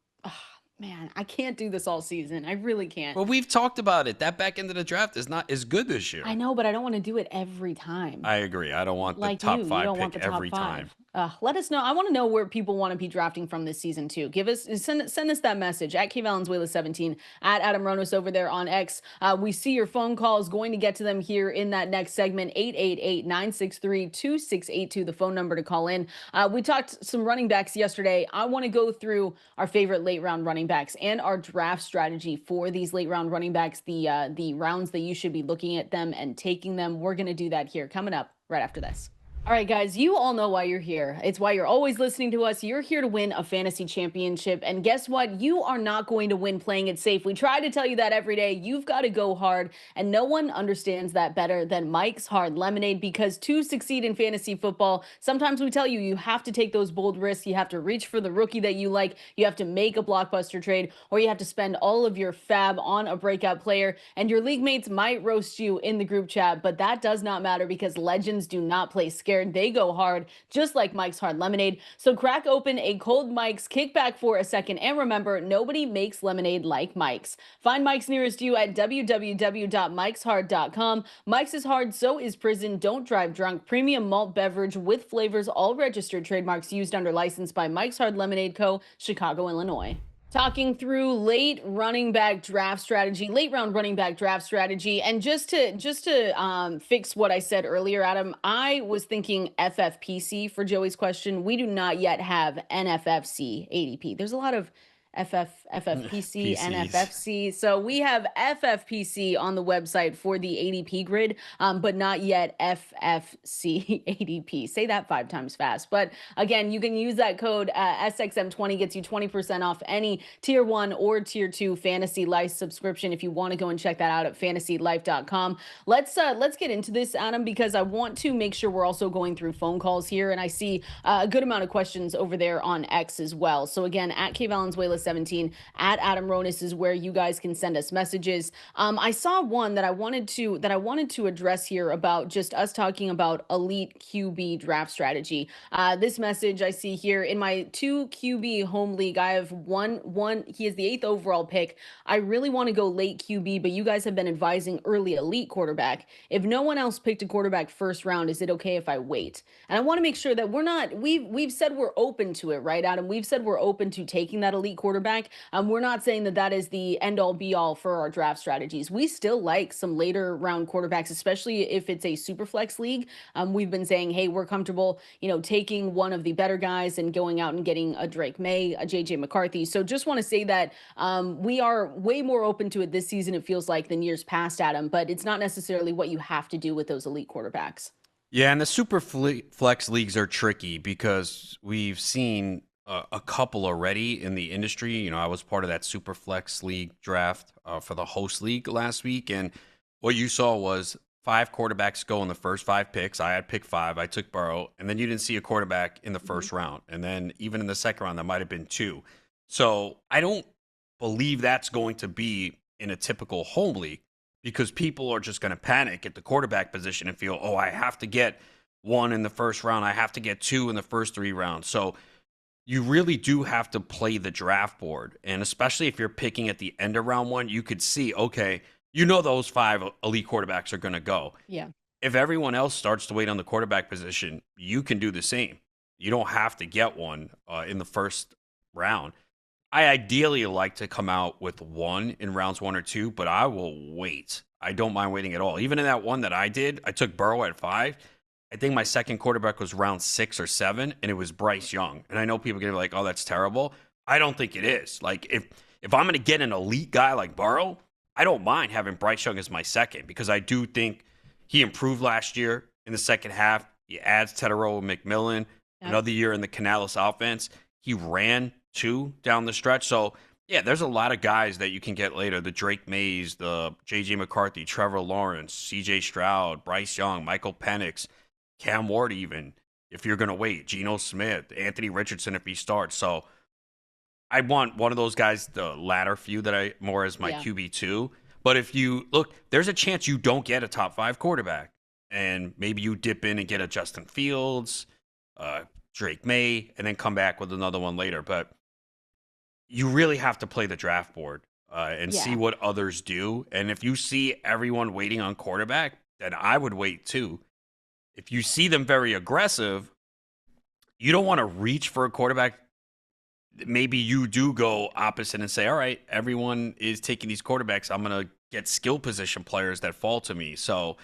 man, I can't do this all season. I really can't. Well, we've talked about it. That back end of the draft is not as good this year. I know, but I don't want to do it every time. I agree. I don't want the Like top you five don't pick want the top every time. 5. Let us know. I want to know where people want to be drafting from this season too. Send us that message at Valenzuela17 at Adam Ronis over there on X. We see your phone calls, going to get to them here in that next segment. 888-963-2682, the phone number to call in. We talked some running backs yesterday. I want to go through our favorite late round running backs and our draft strategy for these late round running backs, the rounds that you should be looking at them and taking them. We're going to do that here coming up right after this. All right, guys, you all know why you're here. It's why you're always listening to us. You're here to win a fantasy championship. And guess what? You are not going to win playing it safe. We try to tell you that every day. You've got to go hard. And no one understands that better than Mike's Hard Lemonade, because to succeed in fantasy football, sometimes we tell you, you have to take those bold risks. You have to reach for the rookie that you like. You have to make a blockbuster trade, or you have to spend all of your fab on a breakout player. And your league mates might roast you in the group chat, but that does not matter because legends do not play scared scared. They go hard, just like Mike's Hard Lemonade. So crack open a cold Mike's, kick back for a second, and remember, nobody makes lemonade like Mike's. Find Mike's nearest you at www.mikeshard.com. Mike's is hard, so is prison. Don't drive drunk. Premium malt beverage with flavors, all registered trademarks used under license by Mike's Hard Lemonade Co., Chicago, Illinois. Talking through late round running back draft strategy, and just to fix what I said earlier, Adam, I was thinking FFPC for Joey's question. We do not yet have NFFC ADP. There's a lot of FFPC, NFFC. So we have FFPC on the website for the ADP grid, but not yet FFC ADP. Say that 5 times fast. But again, you can use that code SXM20, gets you 20% off any tier 1 or tier 2 Fantasy Life subscription. If you want to go and check that out at fantasylife.com. Let's get into this, Adam, because I want to make sure we're also going through phone calls here, and I see a good amount of questions over there on X as well. So again, at Valenzuela 17, at Adam Ronis is where you guys can send us messages. I saw one that I wanted to address here about just us talking about elite QB draft strategy. This message I see here: in my 2 QB home league, I have one. He is the 8th overall pick. I really want to go late QB, but you guys have been advising early elite quarterback. If no one else picked a quarterback first round, is it okay if I wait? And I want to make sure that we're not. We've said we're open to it, right, Adam? We've said we're open to taking that elite quarterback. We're not saying that is the end all be all for our draft strategies. We still like some later round quarterbacks, especially if it's a super flex league. We've been saying, hey, we're comfortable, taking one of the better guys and going out and getting a Drake May, a JJ McCarthy. So just want to say that we are way more open to it this season, it feels like, than years past, Adam, but it's not necessarily what you have to do with those elite quarterbacks. Yeah, and the super flex leagues are tricky because we've seen a couple already in the industry. I was part of that super flex league draft for the host league last week, and what you saw was 5 quarterbacks go in the first 5 picks. I had pick 5. I took Burrow, and then you didn't see a quarterback in the first round, and then even in the second round, there might have been 2. So I don't believe that's going to be in a typical home league, because people are just going to panic at the quarterback position and feel, oh, I have to get 1 in the first round. I have to get 2 in the first 3 rounds. So you really do have to play the draft board. And especially if you're picking at the end of round 1, you could see, okay, those 5 elite quarterbacks are going to go. Yeah. If everyone else starts to wait on the quarterback position, you can do the same. You don't have to get one in the first round. I ideally like to come out with 1 in rounds 1 or 2, but I will wait. I don't mind waiting at all. Even in that one that I did, I took Burrow at 5. I think my second quarterback was round 6 or 7, and it was Bryce Young. And I know people are going to be like, oh, that's terrible. I don't think it is. Like, if I'm going to get an elite guy like Burrow, I don't mind having Bryce Young as my second, because I do think he improved last year in the second half. He adds Tedero McMillan, another year in the Canales offense. He ran 2 down the stretch. So, yeah, there's a lot of guys that you can get later. The Drake Mays, the J.J. McCarthy, Trevor Lawrence, C.J. Stroud, Bryce Young, Michael Penix, Cam Ward even, if you're going to wait, Geno Smith, Anthony Richardson if he starts. So I want one of those guys, the latter few, that I more as my QB2. But if you look, there's a chance you don't get a top 5 quarterback, and maybe you dip in and get a Justin Fields, Drake May, and then come back with another one later. But you really have to play the draft board and see what others do. And if you see everyone waiting on quarterback, then I would wait too. If you see them very aggressive, you don't want to reach for a quarterback. Maybe you do go opposite and say, all right, everyone is taking these quarterbacks. I'm going to get skill position players that fall to me. So,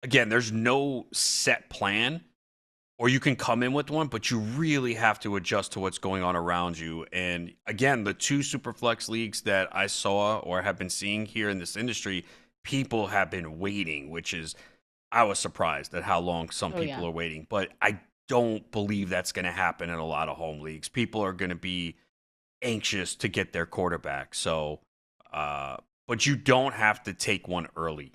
again, there's no set plan, or you can come in with one, but you really have to adjust to what's going on around you. And, again, the 2 super flex leagues that I saw or have been seeing here in this industry, people have been waiting, which is, I was surprised at how long some people are waiting. But I don't believe that's going to happen in a lot of home leagues. People are going to be anxious to get their quarterback. So, but you don't have to take one early.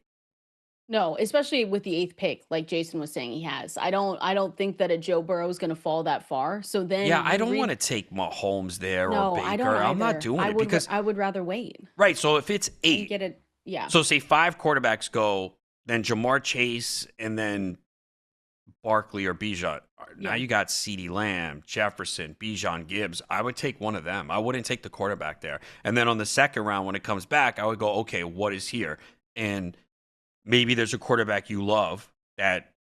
No, especially with the 8th pick, like Jason was saying he has. I don't think that a Joe Burrow is going to fall that far. So then, I don't want to take Mahomes there or Baker. I don't either. I'm not doing it because I would rather wait. Right. So if it's 8, get it. Yeah. So say 5 quarterbacks go, then Jamar Chase, and then Barkley or Bijan. Now Yeah. you got CeeDee Lamb, Jefferson, Bijan Gibbs. I would take one of them. I wouldn't take the quarterback there. And then on the second round, when it comes back, I would go, okay, what is here? And maybe there's a quarterback you love that,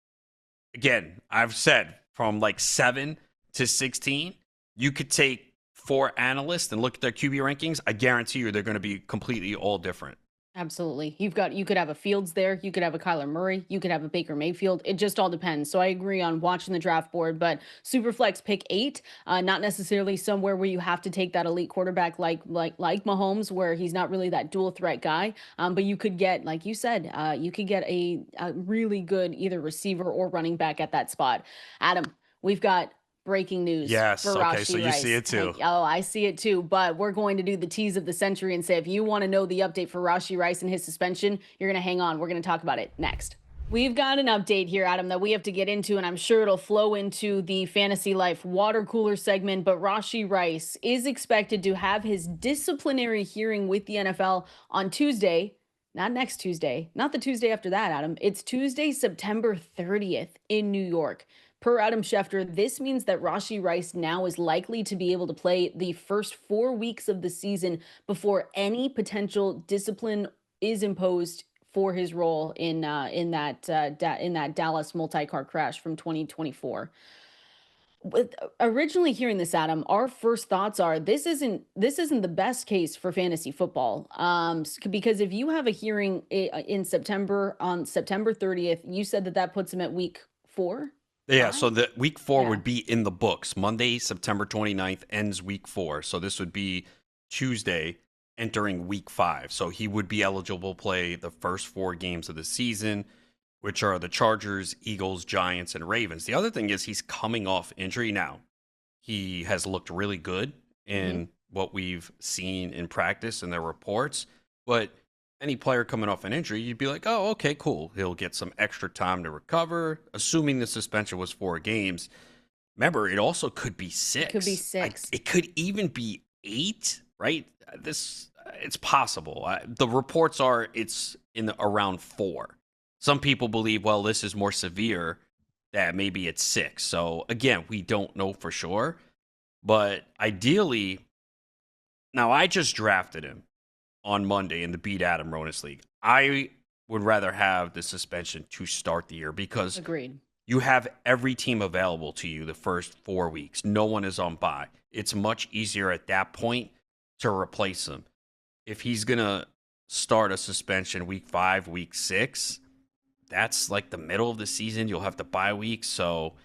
again, I've said from like 7 to 16, you could take 4 analysts and look at their QB rankings. I guarantee you they're going to be completely all different. Absolutely. You could have a Fields there, you could have a Kyler Murray, you could have a Baker Mayfield. It just all depends. So I agree on watching the draft board, but Superflex pick 8, not necessarily somewhere where you have to take that elite quarterback like Mahomes, where he's not really that dual threat guy. But you could get, like you said, you could get a really good either receiver or running back at that spot. Adam, we've got breaking news Yes. for Okay. So Rashee you see Rice. it too. I see it too. But we're going to do the tease of the century and say, if you want to know the update for Rashee Rice and his suspension, you're going to hang on. We're going to talk about it next. We've got an update here, Adam, that we have to get into, and I'm sure it'll flow into the Fantasy Life water cooler segment. But Rashee Rice is expected to have his disciplinary hearing with the NFL on Tuesday. Not next Tuesday, not the Tuesday after that, Adam. It's Tuesday, September 30th in New York. Per Adam Schefter, this means that Rashee Rice now is likely to be able to play the first 4 weeks of the season before any potential discipline is imposed for his role in that Dallas multi-car crash from 2024. With originally hearing this, Adam, our first thoughts are this isn't the best case for fantasy football. Because if you have a hearing in September on September 30th, you said that puts him at week 4, Yeah, 5. so the week 4 Yeah. would be in the books. Monday, September 29th ends week 4. So this would be Tuesday entering week 5. So he would be eligible to play the first 4 games of the season, which are the Chargers, Eagles, Giants, and Ravens. The other thing is he's coming off injury now. He has looked really good Hmm. in what we've seen in practice and their reports, but any player coming off an injury, you'd be like, oh, okay, cool. He'll get some extra time to recover, assuming the suspension was 4 games. Remember, it also could be It could be 6. 6. It could even be 8, right? It's possible. The reports are it's in around 4. Some people believe, well, this is more severe, that maybe it's 6. So again, we don't know for sure. But ideally, now I just drafted him on Monday in the Beat Adam Ronis League. I would rather have the suspension to start the year because Agreed. you have every team available to you the first 4 weeks. No one is on bye. It's much easier at that point to replace him. If he's going to start a suspension week 5, week 6, that's like the middle of the season. You'll have the bye week. So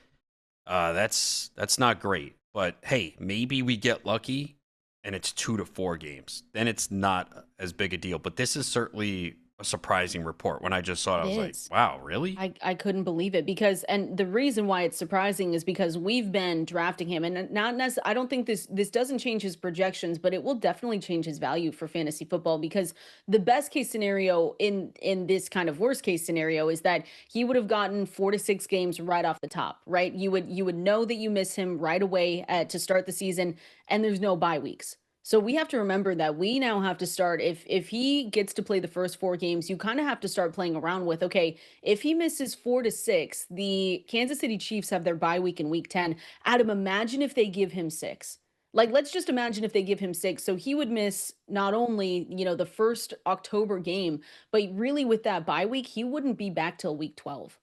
that's not great. But hey, maybe we get lucky and it's 2 to 4 games. Then it's not as big a deal. But this is certainly a surprising report. When I just saw it, I It was like, is. wow, really? I couldn't believe it because, and the reason why it's surprising is because we've been drafting him, and not necessarily, I don't think this doesn't change his projections, but it will definitely change his value for fantasy football, because the best case scenario in this kind of worst case scenario is that he would have gotten 4 to 6 games right off the top, right? You would know that you miss him right away to start the season, and there's no bye weeks. So we have to remember that we now have to start, if he gets to play the first 4 games, you kind of have to start playing around with, okay, if he misses 4 to 6, the Kansas City Chiefs have their bye week in week 10. Adam, imagine if they give him 6. Like, let's just imagine if they give him 6. So he would miss not only, the first October game, but really with that bye week, he wouldn't be back till week 12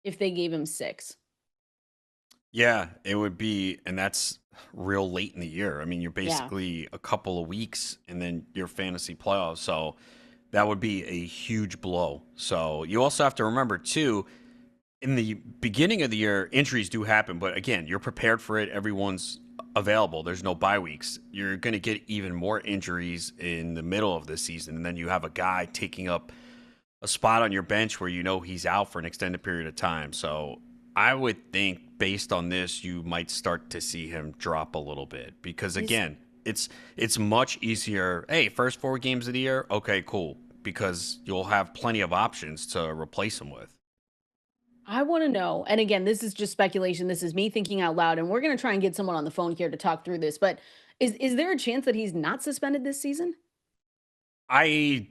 if they gave him 6. Yeah, it would be, and that's real late in the year. I mean, you're Yeah. basically a couple of weeks and then your fantasy playoffs. So that would be a huge blow. So you also have to remember, too, in the beginning of the year, injuries do happen. But again, you're prepared for it. Everyone's available. There's no bye weeks. You're going to get even more injuries in the middle of the season. And then you have a guy taking up a spot on your bench where you know he's out for an extended period of time. So I would think based on this, you might start to see him drop a little bit because Is again, it's much easier. Hey, first 4 games of the year, okay, cool, because you'll have plenty of options to replace him with. I want to know, and again, this is just speculation. This is me thinking out loud, and we're going to try and get someone on the phone here to talk through this. But is there a chance that he's not suspended this season? I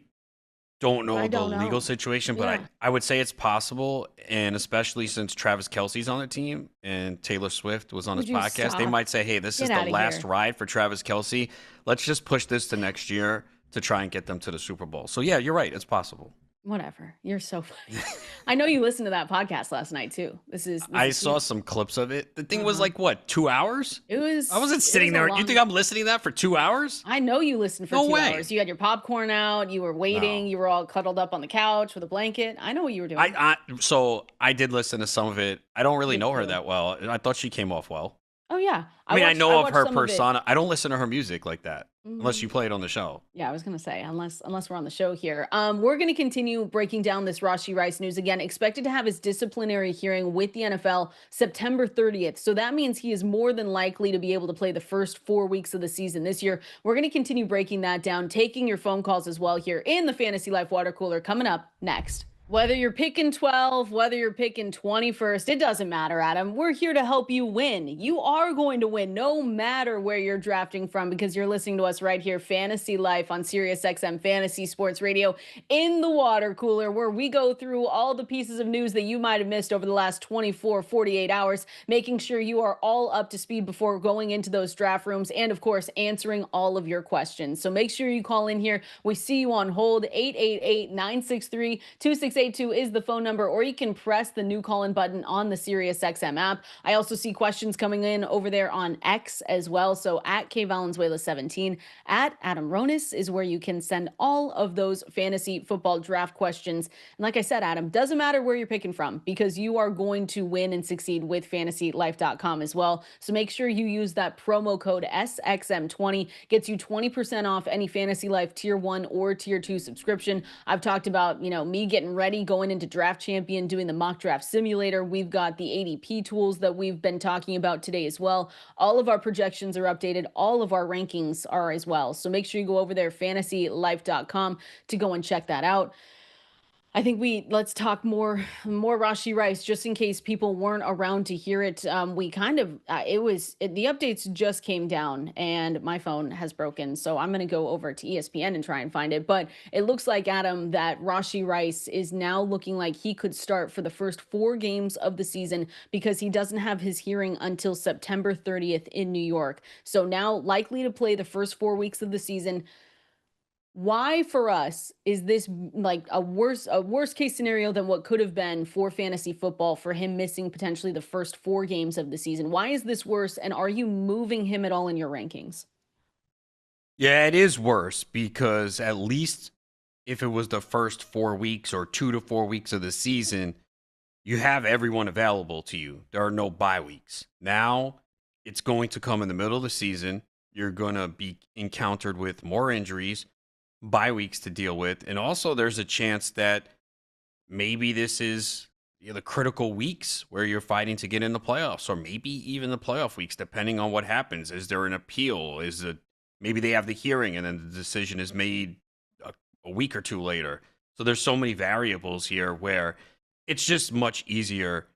don't know I the don't legal know. situation, but Yeah. I would say it's possible. And especially since Travis Kelce's on the team and Taylor Swift was on his Would you podcast, they stop? might say, hey, this Get is the out of last here. ride for Travis Kelce. Let's just push this to next year to try and get them to the Super Bowl. So, yeah, you're right. It's possible. Whatever. You're so funny. I know you listened to that podcast last night too. This is I huge. saw some clips of it. The thing was Uh-huh. like, what, 2 hours? It was. I wasn't it sitting was a there. You think long- I'm listening to that for 2 hours? I know you listened for No 2 way. hours. You had your popcorn out. You were waiting. No. You were all cuddled up on the couch with a blanket. I know what you were doing. So I did listen to some of it. I don't really Did know her you? that well. I thought she came off well. Oh yeah. I mean, I know of watched her some of it. persona. I don't listen to her music like that unless you Mm. play it on the show. Yeah, I was gonna say unless we're on the show here. We're gonna continue breaking down this Rashee Rice news again. Expected to have his disciplinary hearing with the NFL September 30th. So that means he is more than likely to be able to play the first 4 weeks of the season this year. We're gonna continue breaking that down, taking your phone calls as well here in the Fantasy Life Water Cooler coming up next. Whether you're picking 12, whether you're picking 21st, it doesn't matter, Adam. We're here to help you win. You are going to win no matter where you're drafting from because you're listening to us right here, Fantasy Life on Sirius XM Fantasy Sports Radio in the Water Cooler, where we go through all the pieces of news that you might have missed over the last 24, 48 hours, making sure you are all up to speed before going into those draft rooms and, of course, answering all of your questions. So make sure you call in here. We see you on hold. 888-963-2682 is the phone number, or you can press the new call-in button on the Sirius XM app. I also see questions coming in over there on X as well. So at Valenzuela17, at Adam Ronis is where you can send all of those fantasy football draft questions. And like I said, Adam, doesn't matter where you're picking from because you are going to win and succeed with fantasylife.com as well. So make sure you use that promo code SXM20, gets you 20% off any Fantasy Life tier 1 or tier 2 subscription. I've talked about, me getting ready going into Draft Champion, doing the mock draft simulator. We've got the ADP tools that we've been talking about today as well. All of our projections are updated. All of our rankings are as well. So make sure you go over there, fantasylife.com, to go and check that out. I think let's talk more Rashee Rice, just in case people weren't around to hear it. We kind of the updates just came down and my phone has broken, so I'm gonna go over to ESPN and try and find it. But it looks like, Adam, that Rashee Rice is now looking like he could start for the first 4 games of the season because he doesn't have his hearing until September 30th in New York. So now likely to play the first 4 weeks of the season. Why for us is this like a worse case scenario than what could have been for fantasy football for him missing potentially the first 4 games of the season? Why is this worse? And are you moving him at all in your rankings? Yeah, it is worse because at least if it was the first 4 weeks or 2 to 4 weeks of the season, you have everyone available to you. There are no bye weeks. Now it's going to come in the middle of the season. You're going to be encountered with more injuries, bye weeks to deal with, and also there's a chance that maybe this is the critical weeks where you're fighting to get in the playoffs, or maybe even the playoff weeks, depending on what happens. Is there an appeal? Maybe they have the hearing and then the decision is made a week or two later? So there's so many variables here where it's just much easier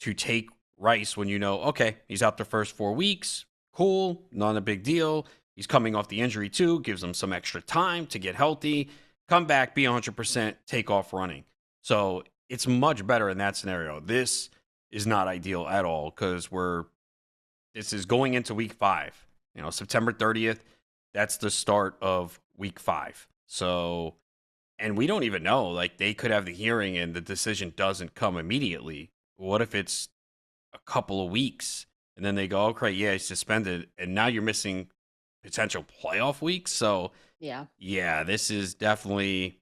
to take Rice when okay, he's out the first 4 weeks, cool, not a big deal. He's coming off the injury too, gives him some extra time to get healthy, come back, be 100%, take off running. So it's much better in that scenario. This is not ideal at all because this is going into week 5. September 30th, that's the start of week 5. So, and we don't even know, like they could have the hearing and the decision doesn't come immediately. What if it's a couple of weeks and then they go, okay, yeah, he's suspended, and now you're missing potential playoff weeks. So yeah, this is definitely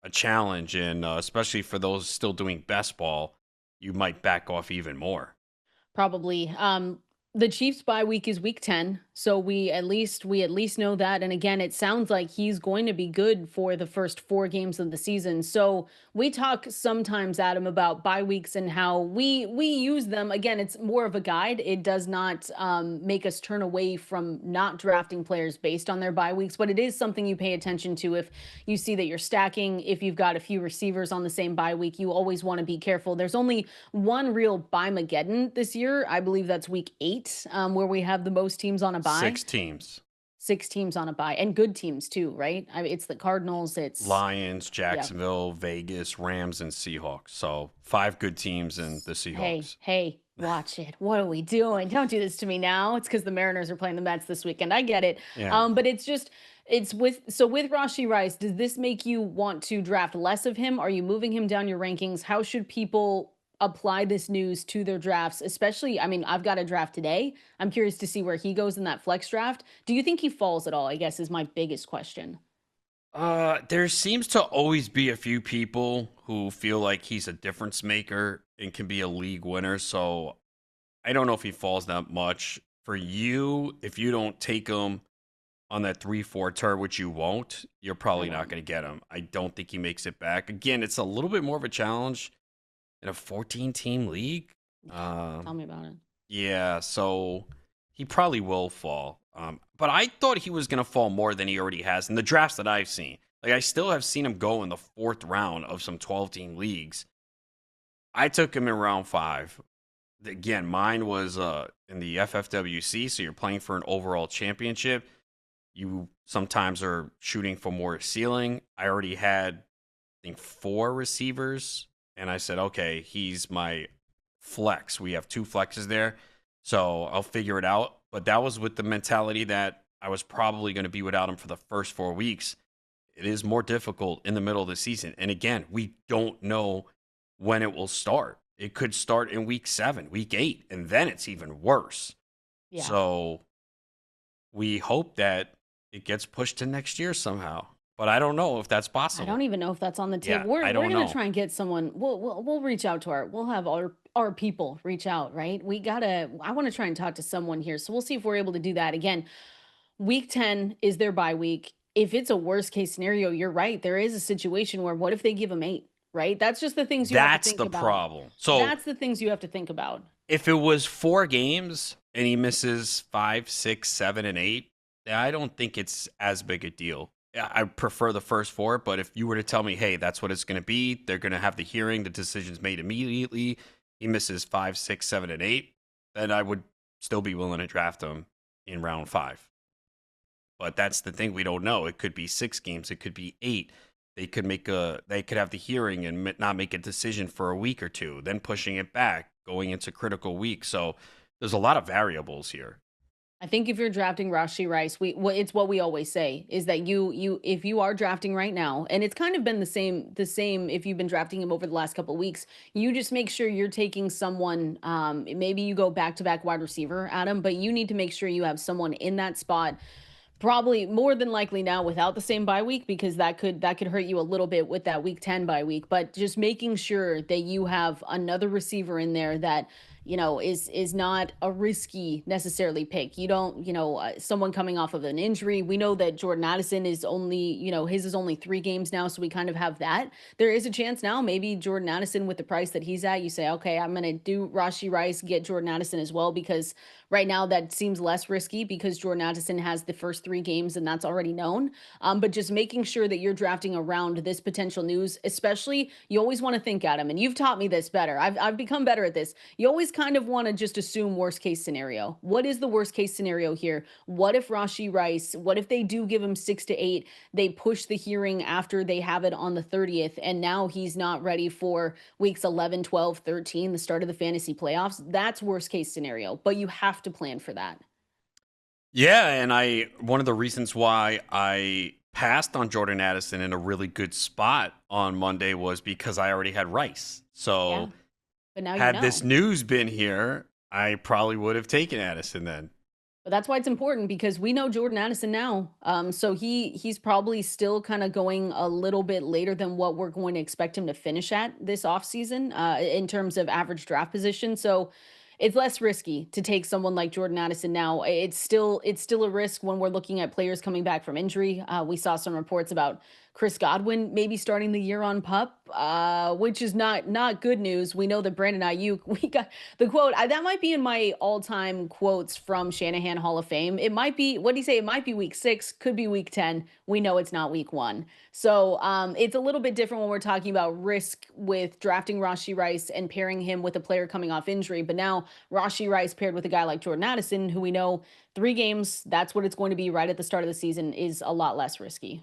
a challenge, and especially for those still doing best ball, you might back off even more. Probably. The Chiefs bye week is week 10, so we at least know that. And again, it sounds like he's going to be good for the first 4 games of the season. So we talk sometimes, Adam, about bye weeks and how we use them. Again, it's more of a guide. It does not make us turn away from not drafting players based on their bye weeks, but it is something you pay attention to. If you see that you're stacking, if you've got a few receivers on the same bye week, you always want to be careful. There's only one real bye-mageddon this year. I believe that's week 8, where we have the most teams on a bye. 6 teams. 6 teams on a bye and good teams too, right? I mean, it's the Cardinals, it's Lions, yeah. Jacksonville, Vegas, Rams, and Seahawks. So 5 good teams in the Hey, Seahawks. hey, watch it. What are we doing? Don't do this to me now. It's because the Mariners are playing the Mets this weekend. I get it. Yeah. But it's just it's with Rashee Rice, does this make you want to draft less of him? Are you moving him down your rankings? How should people apply this news to their drafts? Especially, I mean, I've got a draft today. I'm curious to see where he goes in that flex draft. Do you think he falls at all? I guess is my biggest question. There seems to always be a few people who feel like he's a difference maker and can be a league winner. So I don't know if he falls that much. For you, if you don't take him on that 3-4 turn, which you won't, you're I probably not won't. going to get him. I don't think he makes it back. Again, it's a little bit more of a challenge in a 14-team league. Tell me about it. Yeah, so he probably will fall. But I thought he was going to fall more than he already has in the drafts that I've seen. Like, I still have seen him go in the 4th round of some 12-team leagues. I took him in round 5. Again, mine was in the FFWC, so you're playing for an overall championship. You sometimes are shooting for more ceiling. I already had, I think, 4 receivers, and I said, okay, he's my flex. We have 2 flexes there, so I'll figure it out. But that was with the mentality that I was probably going to be without him for the first 4 weeks. It is more difficult in the middle of the season. And again, we don't know when it will start. It could start in week 7, week 8, and then it's even worse. Yeah. So we hope that it gets pushed to next year somehow. But I don't know if that's I possible. don't even know if that's on the Yeah, table. We're I we're don't gonna know. try and get someone. We'll reach out to we'll have our people reach out, right? We gotta. I want to try and talk to someone here, so we'll see if we're able to do that. Again, week 10 is their bye week. If it's a worst case scenario, you're right. There is a situation where what if they give them 8, right? That's just the things you have to That's think the about. problem. So That's the things you have to think about. if it was 4 games and he misses 5, 6, 7, and 8, I don't think it's as big a deal. I prefer the first 4, but if you were to tell me, hey, that's what it's going to be, they're going to have the hearing, the decision's made immediately, he misses 5, 6, 7, and 8, then I would still be willing to draft him in round 5. But that's the thing, we don't know. It could be 6 games, it could be 8. They could have the hearing and not make a decision for a week or 2, then pushing it back, going into critical week. So there's a lot of variables here. I think if you're drafting Rashee Rice, it's what we always say is that you if you are drafting right now, and it's kind of been the same if you've been drafting him over the last couple of weeks, you just make sure you're taking someone. Maybe you go back to back wide receiver, Adam, but you need to make sure you have someone in that spot. Probably more than likely now without the same bye week because that could hurt you a little bit with that week 10 bye week, but just making sure that you have another receiver in there that is not a risky necessarily pick. You don't, someone coming off of an injury. We know that Jordan Addison is only, his is only 3 games now, so we kind of have that. There is a chance now, maybe Jordan Addison with the price that he's at, you say, okay, I'm going to do Rashee Rice, get Jordan Addison as well, because right now that seems less risky because Jordan Addison has the first 3 games and that's already known. But just making sure that you're drafting around this potential news, especially you always want to think, Adam, and you've taught me this better. I've become better at this. You always kind of want to just assume worst case scenario. What is the worst case scenario here? What if Rashee Rice, what if they do give him 6 to 8, they push the hearing after they have it on the 30th, and now he's not ready for weeks 11, 12, 13, the start of the fantasy playoffs? That's worst case scenario, but you have to plan for that. Yeah, and one of the reasons why I passed on Jordan Addison in a really good spot on Monday was because I already had Rice. Yeah, So but now you had know. this news been here, I probably would have taken Addison then. But that's why it's important because we know Jordan Addison now. So he's probably still kind of going a little bit later than what we're going to expect him to finish at this offseason in terms of average draft position. So it's less risky to take someone like Jordan Addison now. It's still a risk when we're looking at players coming back from injury. We saw some reports about Chris Godwin maybe starting the year on PUP, which is not good news. We know that Brandon Ayuk, we got the quote, that might be in my all-time quotes from Shanahan Hall of Fame. It might be, what do you say? It might be week 6, could be week 10. We know it's not week 1. So it's a little bit different when we're talking about risk with drafting Rashee Rice and pairing him with a player coming off injury. But now Rashee Rice paired with a guy like Jordan Addison, who we know 3 games, that's what it's going to be right at the start of the season, is a lot less risky.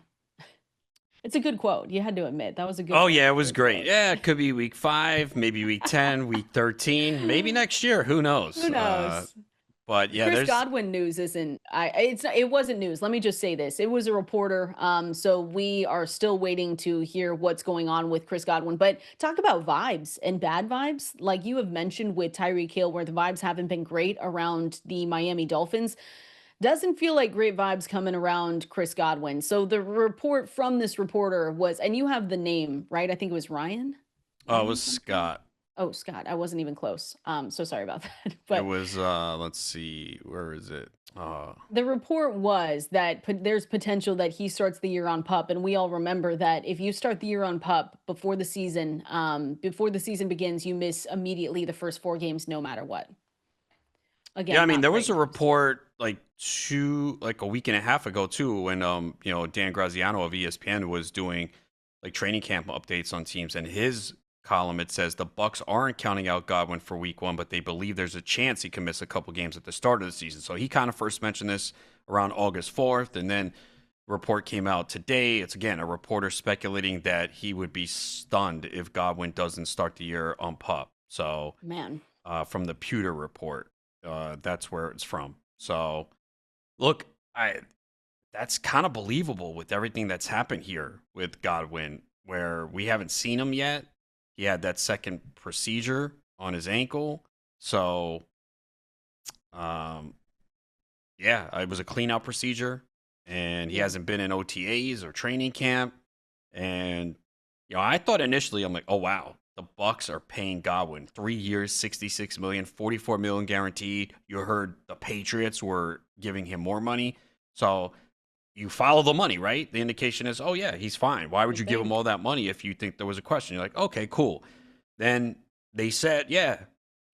It's a good quote. You had to admit that was a good. Oh yeah, it was great. Yeah, it could be week 5, maybe week 10, week 13, maybe next year. Who knows? Who knows? But yeah, Chris Godwin news isn't. It wasn't news. Let me just say this. It was a reporter. So we are still waiting to hear what's going on with Chris Godwin. But talk about vibes and bad vibes, like you have mentioned with Tyreek Hill, where the vibes haven't been great around the Miami Dolphins. Doesn't feel like great vibes coming around Chris Godwin. So the report from this reporter was, and you have the name, right? I think it was Ryan. Oh, it was Scott. Oh, Scott. I wasn't even close. So sorry about that. But it was, let's see, where is it? The report was that there's potential that he starts the year on PUP. And we all remember that if you start the year on PUP before the season begins, you miss immediately the first 4 games, no matter what. Again, yeah, I mean, there was a report like a week and a half ago too, when Dan Graziano of ESPN was doing like training camp updates on teams, and his column, it says the Bucs aren't counting out Godwin for week 1, but they believe there's a chance he can miss a couple games at the start of the season. So he kind of first mentioned this around August 4th, and then report came out today. It's again a reporter speculating that he would be stunned if Godwin doesn't start the year on PUP. So from the Pewter report. That's where it's from. So, look, that's kind of believable with everything that's happened here with Godwin, where we haven't seen him yet. He had that second procedure on his ankle. So, yeah, it was a clean-out procedure, and he hasn't been in OTAs or training camp. And, I thought initially, I'm like, oh, wow. The Bucs are paying Godwin 3 years, $66 million, $44 million guaranteed. You heard the Patriots were giving him more money. So you follow the money, right? The indication is, oh, yeah, he's fine. Why would you give him all that money if you think there was a question? You're like, okay, cool. Then they said, yeah,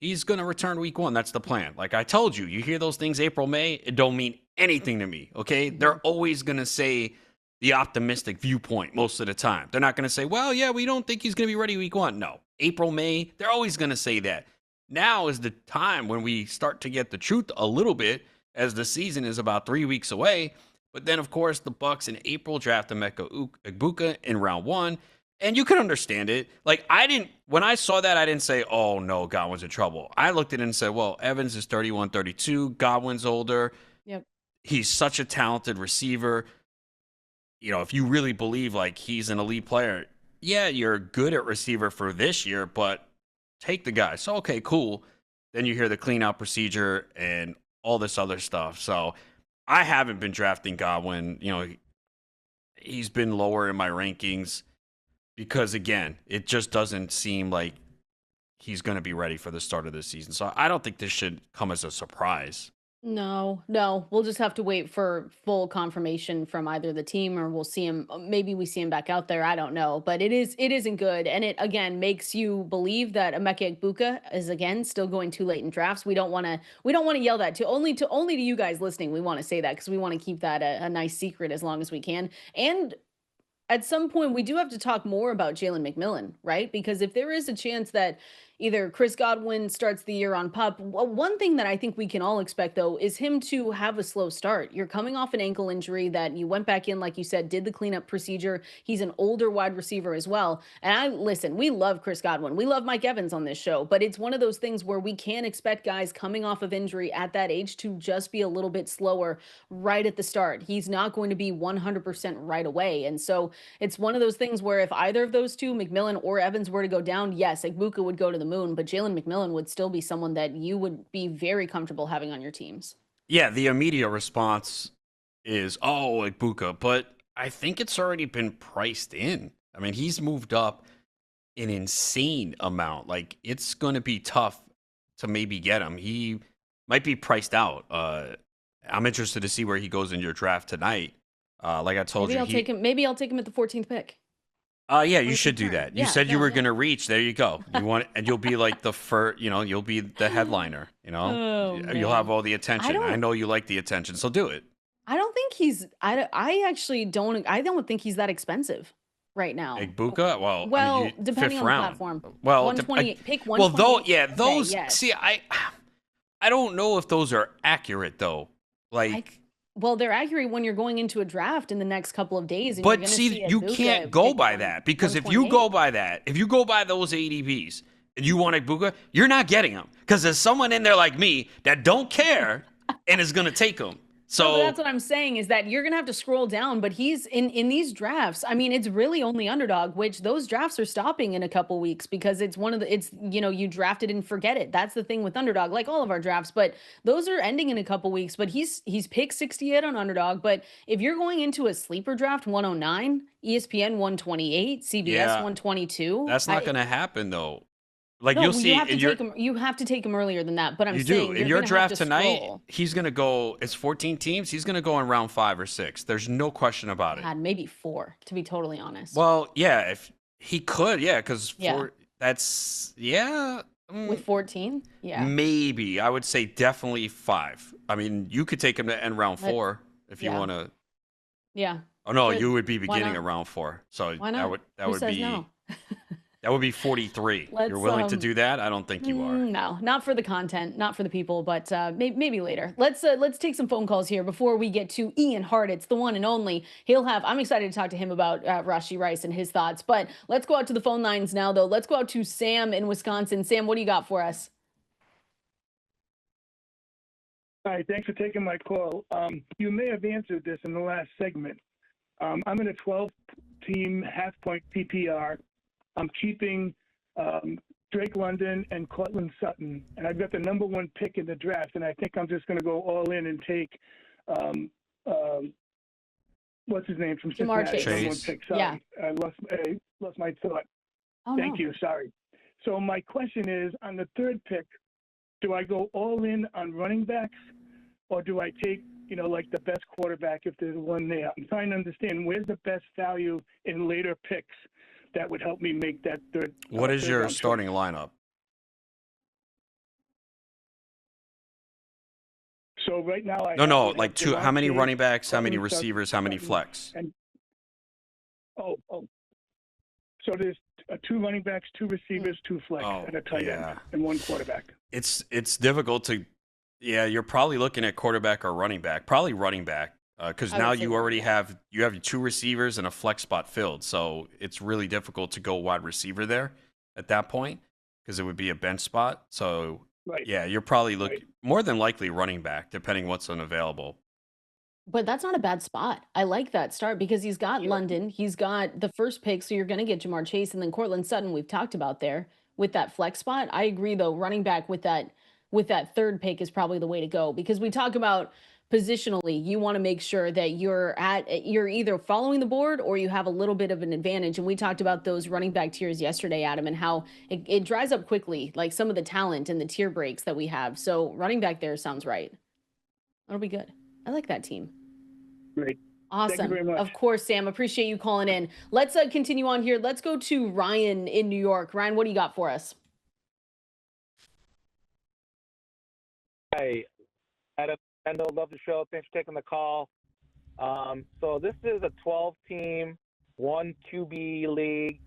he's going to return week 1. That's the plan. Like I told you, you hear those things April, May, it don't mean anything to me, okay? They're always going to say the optimistic viewpoint most of the time. They're not going to say, well, yeah, we don't think he's going to be ready week 1. No. April, May, they're always going to say that. Now is the time when we start to get the truth a little bit, as the season is about 3 weeks away. But then, of course, the Bucs in April draft Emeka Egbuka in round 1. And you can understand it. Like, when I saw that, I didn't say, oh, no, Godwin's in trouble. I looked at it and said, well, Evans is 31, 32. Godwin's older. Yep. He's such a talented receiver. If you really believe like he's an elite player, yeah, you're good at receiver for this year, but take the guy. So, okay, cool. Then you hear the clean out procedure and all this other stuff. So I haven't been drafting Godwin. He's been lower in my rankings because, again, it just doesn't seem like he's going to be ready for the start of the season. So I don't think this should come as a surprise. No. We'll just have to wait for full confirmation from either the team, or we'll see him. Maybe we see him back out there. I don't know, but it isn't good, and it again makes you believe that Emeka Egbuka is again still going too late in drafts. We don't want to yell that only to you guys listening. We want to say that because we want to keep that a nice secret as long as we can. And at some point, we do have to talk more about Jalen McMillan, right? Because if there is a chance that either Chris Godwin starts the year on PUP, one thing that I think we can all expect, though, is him to have a slow start. You're coming off an ankle injury that you went back in, like you said, did the cleanup procedure. He's an older wide receiver as well. And we love Chris Godwin. We love Mike Evans on this show, but it's one of those things where we can expect guys coming off of injury at that age to just be a little bit slower right at the start. He's not going to be 100% right away. And so it's one of those things where if either of those two, McMillan or Evans, were to go down, yes, Egbuka would go to the moon, but Jalen McMillan would still be someone that you would be very comfortable having on your teams. Yeah, the immediate response is, oh, Egbuka, but I think it's already been priced in. I mean, he's moved up an insane amount. Like, it's going to be tough to maybe get him. He might be priced out. I'm interested to see where he goes in your draft tonight. Like I told you, Maybe I'll take him at the 14th pick. Yeah, you should do that. You said you were gonna reach. There you go. And you'll be like the first. You'll be the headliner. You'll have all the attention. I know you like the attention, so do it. I don't think he's. I actually don't. I don't think he's that expensive right now. Igbuka? Well, I mean, depending on round. the platform. Well, 128. Pick 128. Well, those. Okay, yes. See, I don't know if those are accurate though. Well, they're accurate when you're going into a draft in the next couple of days. And but see, you can't go by that, because if you go by those ADPs and you want Igbuka, you're not getting them, because there's someone in there like me that don't care and is going to take them. So that's what I'm saying, is that you're going to have to scroll down, but he's in these drafts. I mean, it's really only Underdog, which those drafts are stopping in a couple weeks, because it's you draft it and forget it. That's the thing with Underdog, like all of our drafts, but those are ending in a couple weeks. But he's picked 68 on Underdog. But if you're going into a sleeper draft, 109, ESPN 128, CBS 122. That's not going to happen though. Like, no, you'll see, you have to take him earlier than that. But I'm saying you do in your draft tonight. He's gonna go. It's 14 teams. He's gonna go in round 5 or 6. There's no question about it. Maybe 4, to be totally honest. Well, yeah, if he could, because that's with 14, maybe I would say definitely 5. I mean, you could take him to end round 4 if you want to. Yeah. Oh no, you would be beginning of round 4. So why not? that would be. No? That would be 43. You're willing to do that? I don't think you are. No, not for the content, not for the people, but maybe later. Let's take some phone calls here before we get to Ian Hartitz, the one and only. I'm excited to talk to him about Rashee Rice and his thoughts. But let's go out to the phone lines now, though. Let's go out to Sam in Wisconsin. Sam, what do you got for us? Hi, thanks for taking my call. You may have answered this in the last segment. I'm in a 12-team half-point PPR. I'm keeping Drake London and Cortland Sutton, and I've got the number 1 pick in the draft, and I think I'm just going to go all in and take what's his name from Cincinnati? Chase. Pick. Sorry, yeah. I lost my thought. Thank you. Sorry. So my question is, on the 3rd pick, do I go all in on running backs, or do I take like the best quarterback if there's one there? I'm trying to understand where's the best value in later picks that would help me make that third. What is your starting lineup? So right now, like two. How many running backs? How many receivers? How many flex? So there's 2 running backs, 2 receivers, 2 flex, and a tight end, and 1 quarterback. It's difficult to. Yeah, you're probably looking at quarterback or running back. Probably running back. Because now you already have 2 receivers and a flex spot filled, so it's really difficult to go wide receiver there at that point, because it would be a bench spot. So yeah, you're probably looking more than likely running back, depending what's unavailable. But that's not a bad spot. I like that start, because he's got London, he's got the 1st pick, so you're going to get Jamar Chase, and then Cortland Sutton we've talked about there with that flex spot. I agree though, running back with that 3rd pick is probably the way to go, because we talk about positionally, you want to make sure that you're either following the board or you have a little bit of an advantage. And we talked about those running back tiers yesterday, Adam, and how it dries up quickly, like some of the talent and the tier breaks that we have. So running back there sounds right. That'll be good. I like that team. Great. Awesome. Thank you very much. Of course, Sam. Appreciate you calling in. Let's continue on here. Let's go to Ryan in New York. Ryan, what do you got for us? Hi, Adam. Kendall, love the show. Thanks for taking the call. So this is a 12-team, 1 QB league.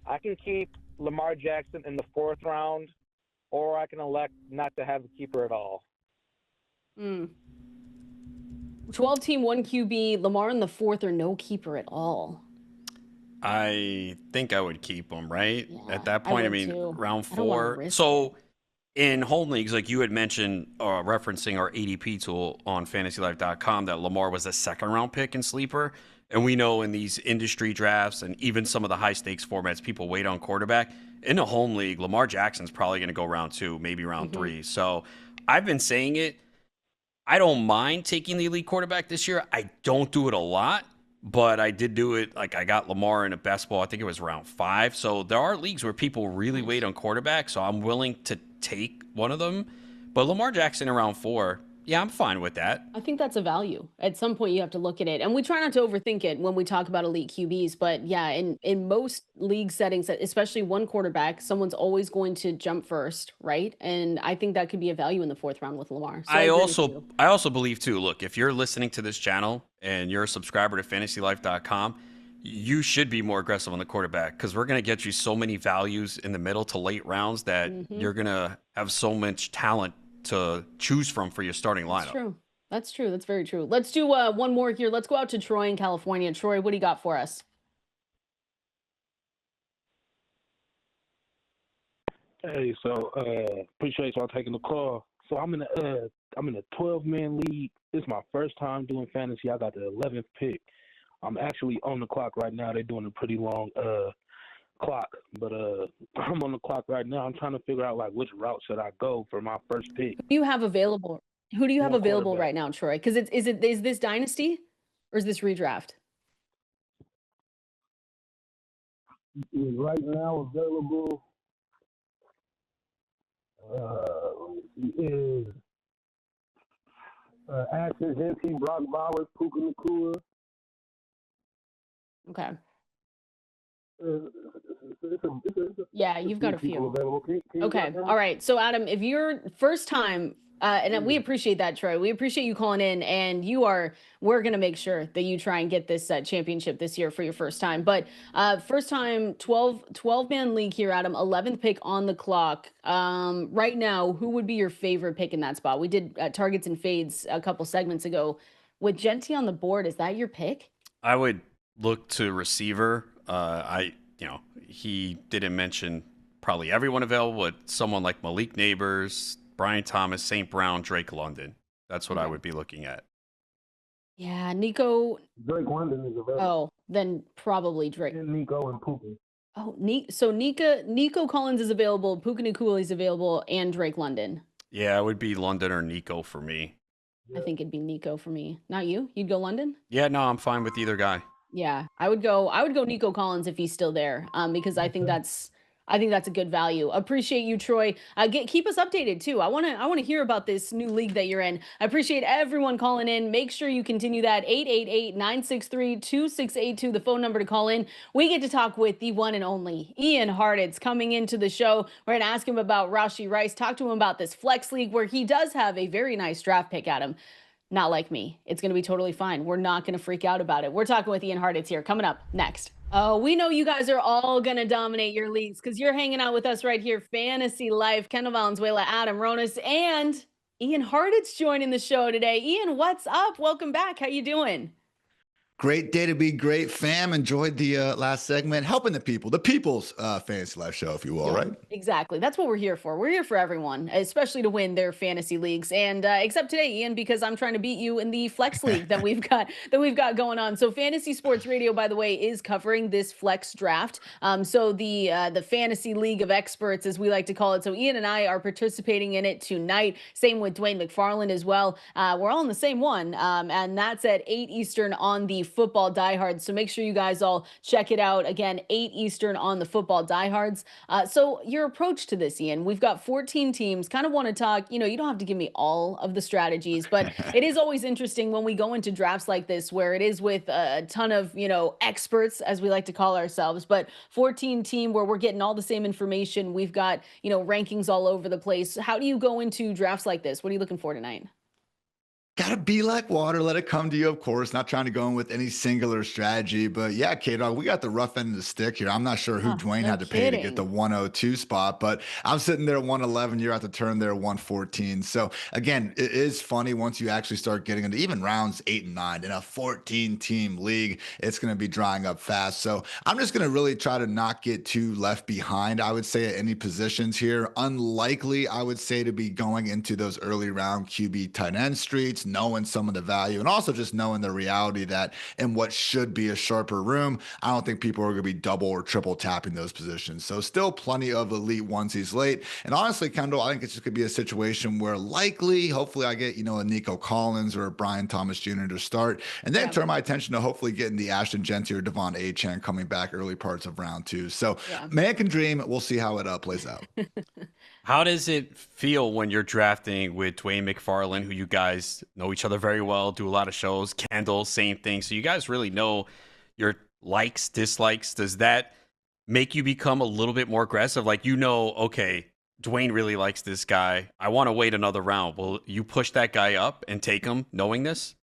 I can keep Lamar Jackson in the 4th round, or I can elect not to have the keeper at all. 12-team, 1 QB, Lamar in the 4th, or no keeper at all. I think I would keep him, right? Yeah, at that point, I mean, too. Round 4. So in home leagues, like you had mentioned, referencing our ADP tool on fantasylife.com, that Lamar was a 2nd round pick in sleeper. And we know in these industry drafts and even some of the high stakes formats, people wait on quarterback. In a home league, Lamar Jackson's probably going to go round 2, maybe round 3. So I've been saying it. I don't mind taking the elite quarterback this year. I don't do it a lot, but I did do it. Like, I got Lamar in a best ball. I think it was round 5. So there are leagues where people really wait on quarterback. So I'm willing to take one of them. But Lamar Jackson in round 4, Yeah, I'm fine with that. I think that's a value. At some point, you have to look at it, and we try not to overthink it when we talk about elite QBs. But yeah, in most league settings, especially one quarterback, someone's always going to jump first, right? And I think that could be a value in the fourth round with Lamar. So I agree with you. I also believe too. Look, if you're listening to this channel and you're a subscriber to FantasyLife.com, you should be more aggressive on the quarterback because we're going to get you so many values in the middle to late rounds that you're going to have so much talent to choose from for your starting lineup. That's true. That's true. That's very true. Let's do one more here. Let's go out to Troy in California. Troy, what do you got for us? Hey, so appreciate y'all taking the call. So I'm in a 12-man league. This is my first time doing fantasy. I got the 11th pick. I'm actually on the clock right now. They're doing a pretty long clock, but I'm on the clock right now. I'm trying to figure out like which route should I go for my first pick. Who do you have available? Who do you have available right now, Troy? Because is this dynasty or is this redraft? Right now available is Ashton Genty, Brock Bowers, Puka Nacua. Okay. Yeah, you've got a few. Okay. All right. So Adam, if you're first time, and we appreciate that, Troy. We appreciate you calling in, and we're going to make sure that you try and get this championship this year for your first time. But first time, 12-man league here, Adam, 11th pick on the clock. Right now, who would be your favorite pick in that spot? We did targets and fades a couple segments ago. With Genty on the board, is that your pick? I would look to receiver. He didn't mention probably everyone available, but someone like Malik Nabers, Brian Thomas, St. Brown, Drake London. That's what I would be looking at. Yeah, Nico. Drake London is available. Oh, then probably Drake. And Nico and Puka. Oh, so Nico Collins is available, Puka Nacua is available, and Drake London. Yeah, it would be London or Nico for me. I think it'd be Nico for me. Not you? You'd go London? Yeah, no, I'm fine with either guy. Yeah, I would go Nico Collins if he's still there, because I think that's a good value. Appreciate you, Troy. Keep us updated too. I want to hear about this new league that you're in. I appreciate everyone calling in. Make sure you continue that 888-963-2682, the phone number to call in. We get to talk with the one and only Ian Hartitz coming into the show. We're going to ask him about Rashee Rice, talk to him about this flex league where he does have a very nice draft pick at him. Not like me. It's going to be totally fine. We're not going to freak out about it. We're talking with Ian Hartitz here. Coming up next. Oh, we know you guys are all going to dominate your leagues because you're hanging out with us right here. Fantasy Life, Kendall, Valenzuela, Adam, Ronis, and Ian Hartitz joining the show today. Ian, what's up? Welcome back. How you doing? Great day to be great, fam. Enjoyed the last segment, helping the people's fantasy life show, if you will, right? Exactly. That's what we're here for. We're here for everyone, especially to win their fantasy leagues. And except today, Ian, because I'm trying to beat you in the flex league that we've got going on. So Fantasy Sports Radio, by the way, is covering this flex draft. So the fantasy league of experts, as we like to call it. So Ian and I are participating in it tonight. Same with Dwayne McFarland as well. We're all in the same one, and that's at 8 Eastern on the Football Diehards. So make sure you guys all check it out. Again, 8 Eastern on the Football Diehards. So your approach to this, Ian, we've got 14 teams. Kind of want to talk, you don't have to give me all of the strategies, but it is always interesting when we go into drafts like this, where it is with a ton of, experts, as we like to call ourselves, but 14 team where we're getting all the same information. We've got, rankings all over the place. How do you go into drafts like this? What are you looking for tonight? Gotta be like water, let it come to you, of course. Not trying to go in with any singular strategy, but yeah, K-Dog, we got the rough end of the stick here. I'm not sure who Dwayne had to pay to get the 102 spot, but I'm sitting there at 111. You're at the turn there 114. So again, it is funny once you actually start getting into even rounds 8 and 9 in a 14-team league, it's going to be drying up fast. So I'm just going to really try to not get too left behind, I would say, at any positions here. Unlikely, I would say, to be going into those early round QB tight end streets, knowing some of the value, and also just knowing the reality that in what should be a sharper room, I don't think people are going to be double or triple tapping those positions. So still plenty of elite onesies late. And honestly, Kendall, I think it's just going to be a situation where likely, hopefully I get, a Nico Collins or a Brian Thomas Jr. to start, and then turn my attention to hopefully getting the Ashton Genty or Devon Achane coming back early parts of round 2. So man can dream. We'll see how it plays out. How does it feel when you're drafting with Dwayne McFarland, who you guys know each other very well, do a lot of shows? Kendall, same thing. So you guys really know your likes, dislikes. Does that make you become a little bit more aggressive? Like, okay, Dwayne really likes this guy. I want to wait another round. Will you push that guy up and take him knowing this?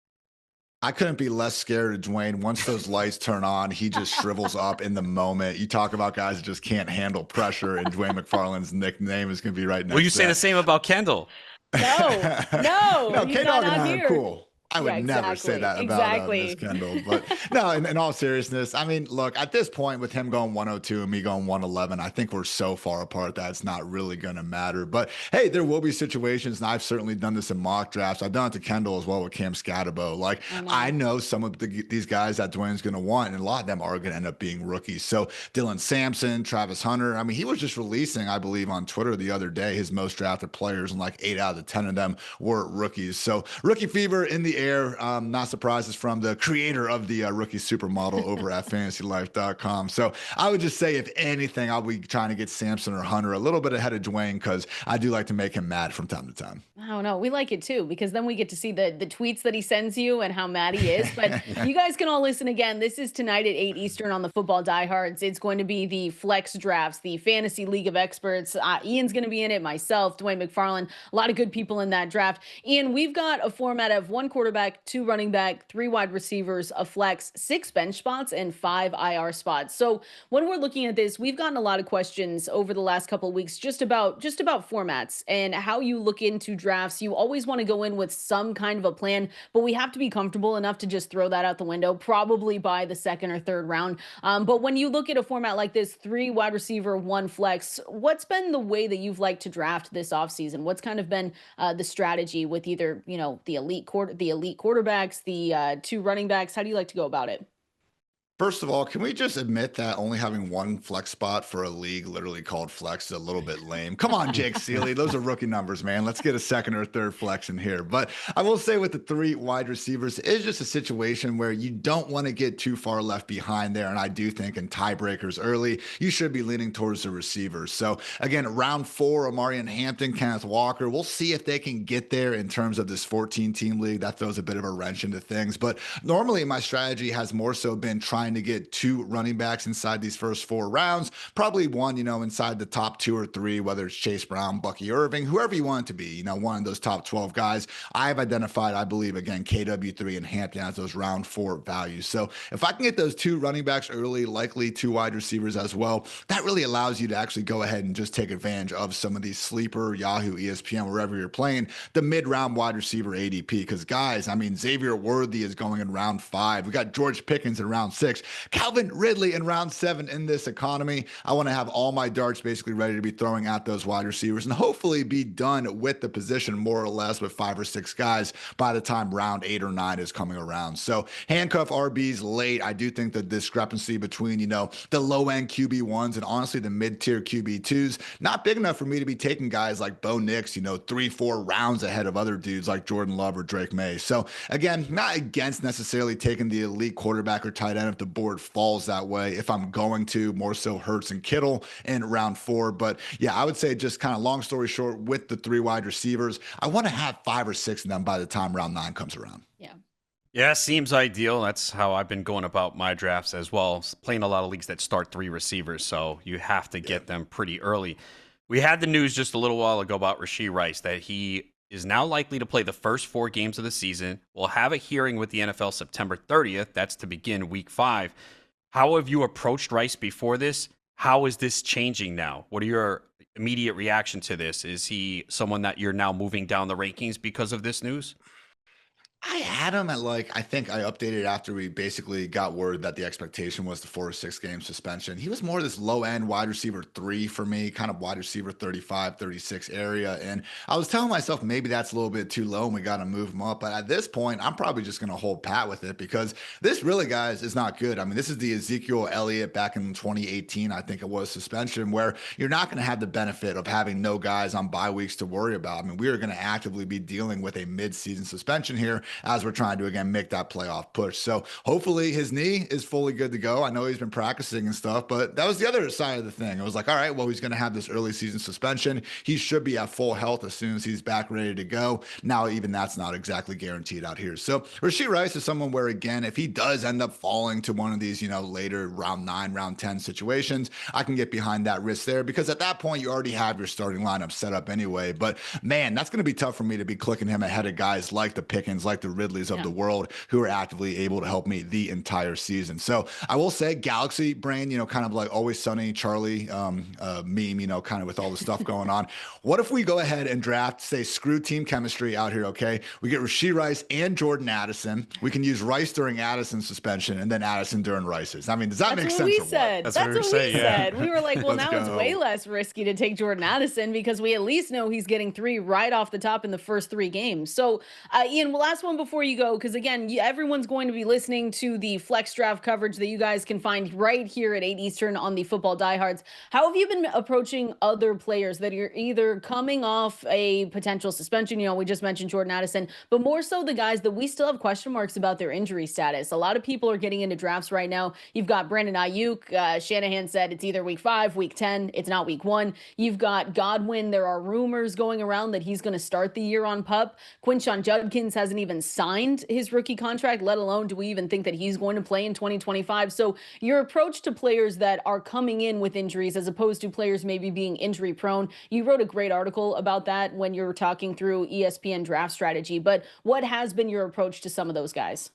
I couldn't be less scared of Dwayne. Once those lights turn on, he just shrivels up in the moment. You talk about guys that just can't handle pressure, and Dwayne McFarland's nickname is going to be right next Will you to say that. the same about Kendall? No, K-Dog and I here. are cool. I would never say that about Miss Kendall. But no, in all seriousness, I mean, look, at this point with him going 102 and me going 111, I think we're so far apart that it's not really going to matter. But hey, there will be situations, and I've certainly done this in mock drafts. I've done it to Kendall as well with Cam Scatterbo. Like, I know some of these guys that Dwayne's going to want, and a lot of them are going to end up being rookies. So Dylan Sampson, Travis Hunter, I mean, he was just releasing, I believe, on Twitter the other day, his most drafted players, and like 8 out of the 10 of them were rookies. So rookie fever in the air. Not surprises from the creator of the rookie supermodel over at fantasylife.com. So I would just say, if anything, I'll be trying to get Sampson or Hunter a little bit ahead of Dwayne, because I do like to make him mad from time to time. I don't know. We like it too, because then we get to see the tweets that he sends you and how mad he is. But you guys can all listen again. This is tonight at 8 Eastern on the Football Diehards. It's going to be the flex drafts, the Fantasy League of Experts. Ian's going to be in it, myself, Dwayne McFarland, a lot of good people in that draft. Ian, we've got a format of 1 quarterback, 2 running back, 3 wide receivers, a flex, 6 bench spots, and 5 IR spots. So when we're looking at this, we've gotten a lot of questions over the last couple of weeks just about formats and how you look into drafts. You always want to go in with some kind of a plan, but we have to be comfortable enough to just throw that out the window, probably by the 2nd or 3rd round. But when you look at a format like this, 3 wide receiver, 1 flex, what's been the way that you've liked to draft this offseason? What's kind of been the strategy with either, the elite quarterbacks, the 2 running backs? How do you like to go about it? First of all, can we just admit that only having 1 flex spot for a league literally called flex is a little bit lame? Come on, Jake Seeley. Those are rookie numbers, man. Let's get a 2nd or 3rd flex in here. But I will say with the 3 wide receivers, it's just a situation where you don't want to get too far left behind there. And I do think in tiebreakers early, you should be leaning towards the receivers. So again, round 4, Amarian Hampton, Kenneth Walker, we'll see if they can get there in terms of this 14-team league. That throws a bit of a wrench into things. But normally my strategy has more so been trying to get 2 running backs inside these first 4 rounds, probably one, inside the top 2 or 3, whether it's Chase Brown, Bucky Irving, whoever you want it to be, one of those top 12 guys. I've identified, I believe, again, KW3 and Hampton as those round 4 values. So if I can get those 2 running backs early, likely 2 wide receivers as well, that really allows you to actually go ahead and just take advantage of some of these sleeper, Yahoo, ESPN, wherever you're playing, the mid-round wide receiver ADP. Because guys, I mean, Xavier Worthy is going in round 5. We got George Pickens in round 6. Calvin Ridley in round 7 in this economy. I want to have all my darts basically ready to be throwing at those wide receivers and hopefully be done with the position more or less with 5 or 6 guys by the time round 8 or 9 is coming around. So handcuff RBs late. I do think the discrepancy between, the low end QB1s and honestly the mid-tier QB2s, not big enough for me to be taking guys like Bo Nix, 3-4 rounds ahead of other dudes like Jordan Love or Drake May. So again, not against necessarily taking the elite quarterback or tight end if the board falls that way. If I'm going to, more so Hurts and Kittle in round 4. But yeah, I would say, just kind of long story short, with the 3 wide receivers, I want to have 5 or 6 of them by the time round 9 comes around. Yeah, seems ideal. That's how I've been going about my drafts as well. Playing a lot of leagues that start 3 receivers, so you have to get them pretty early. We had the news just a little while ago about Rashee Rice that he is now likely to play the first 4 games of the season. We'll have a hearing with the NFL September 30th. That's to begin week 5. How have you approached Rice before this? How is this changing now? What are your immediate reaction to this? Is he someone that you're now moving down the rankings because of this news? I had him at I think I updated after we basically got word that the expectation was the 4 or 6 game suspension. He was more this low end wide receiver 3 for me, kind of wide receiver 35, 36 area. And I was telling myself maybe that's a little bit too low and we got to move him up. But at this point, I'm probably just going to hold pat with it because this really, guys, is not good. I mean, this is the Ezekiel Elliott back in 2018, I think it was, suspension, where you're not going to have the benefit of having no guys on bye weeks to worry about. I mean, we are going to actively be dealing with a mid-season suspension here. as we're trying to, again, make that playoff push. So hopefully his knee is fully good to go. I know he's been practicing and stuff, but that was the other side of the thing. It was like, all right, well, he's going to have this early season suspension. He should be at full health as soon as he's back ready to go. Now, even that's not exactly guaranteed out here. So Rashee Rice is someone where, again, if he does end up falling to one of these, later round 9, round 10 situations, I can get behind that risk there, because at that point you already have your starting lineup set up anyway. But man, that's going to be tough for me to be clicking him ahead of guys like the Pickens, like the Ridleys of the world, who are actively able to help me the entire season. So I will say Galaxy brain, kind of like Always Sunny Charlie meme, kind of with all the stuff going on. What if we go ahead and draft, say, screw team chemistry out here, okay? We get Rashee Rice and Jordan Addison. We can use Rice during Addison's suspension and then Addison during Rice's. I mean, does that make sense? We said. That's what we said. We were like, well, now it's way less risky to take Jordan Addison because we at least know he's getting 3 right off the top in the first 3 games. So, Ian, last one before you go, because again, everyone's going to be listening to the flex draft coverage that you guys can find right here at 8 Eastern on the Football Diehards. How have you been approaching other players that are either coming off a potential suspension? We just mentioned Jordan Addison, but more so the guys that we still have question marks about their injury status. A lot of people are getting into drafts right now. You've got Brandon Ayuk. Shanahan said it's either week 5, week 10. It's not week 1. You've got Godwin. There are rumors going around that he's going to start the year on PUP. Quinshon Judkins hasn't even signed his rookie contract, let alone do we even think that he's going to play in 2025. So your approach to players that are coming in with injuries as opposed to players maybe being injury prone, you wrote a great article about that when you were talking through ESPN draft strategy. But what has been your approach to some of those guys?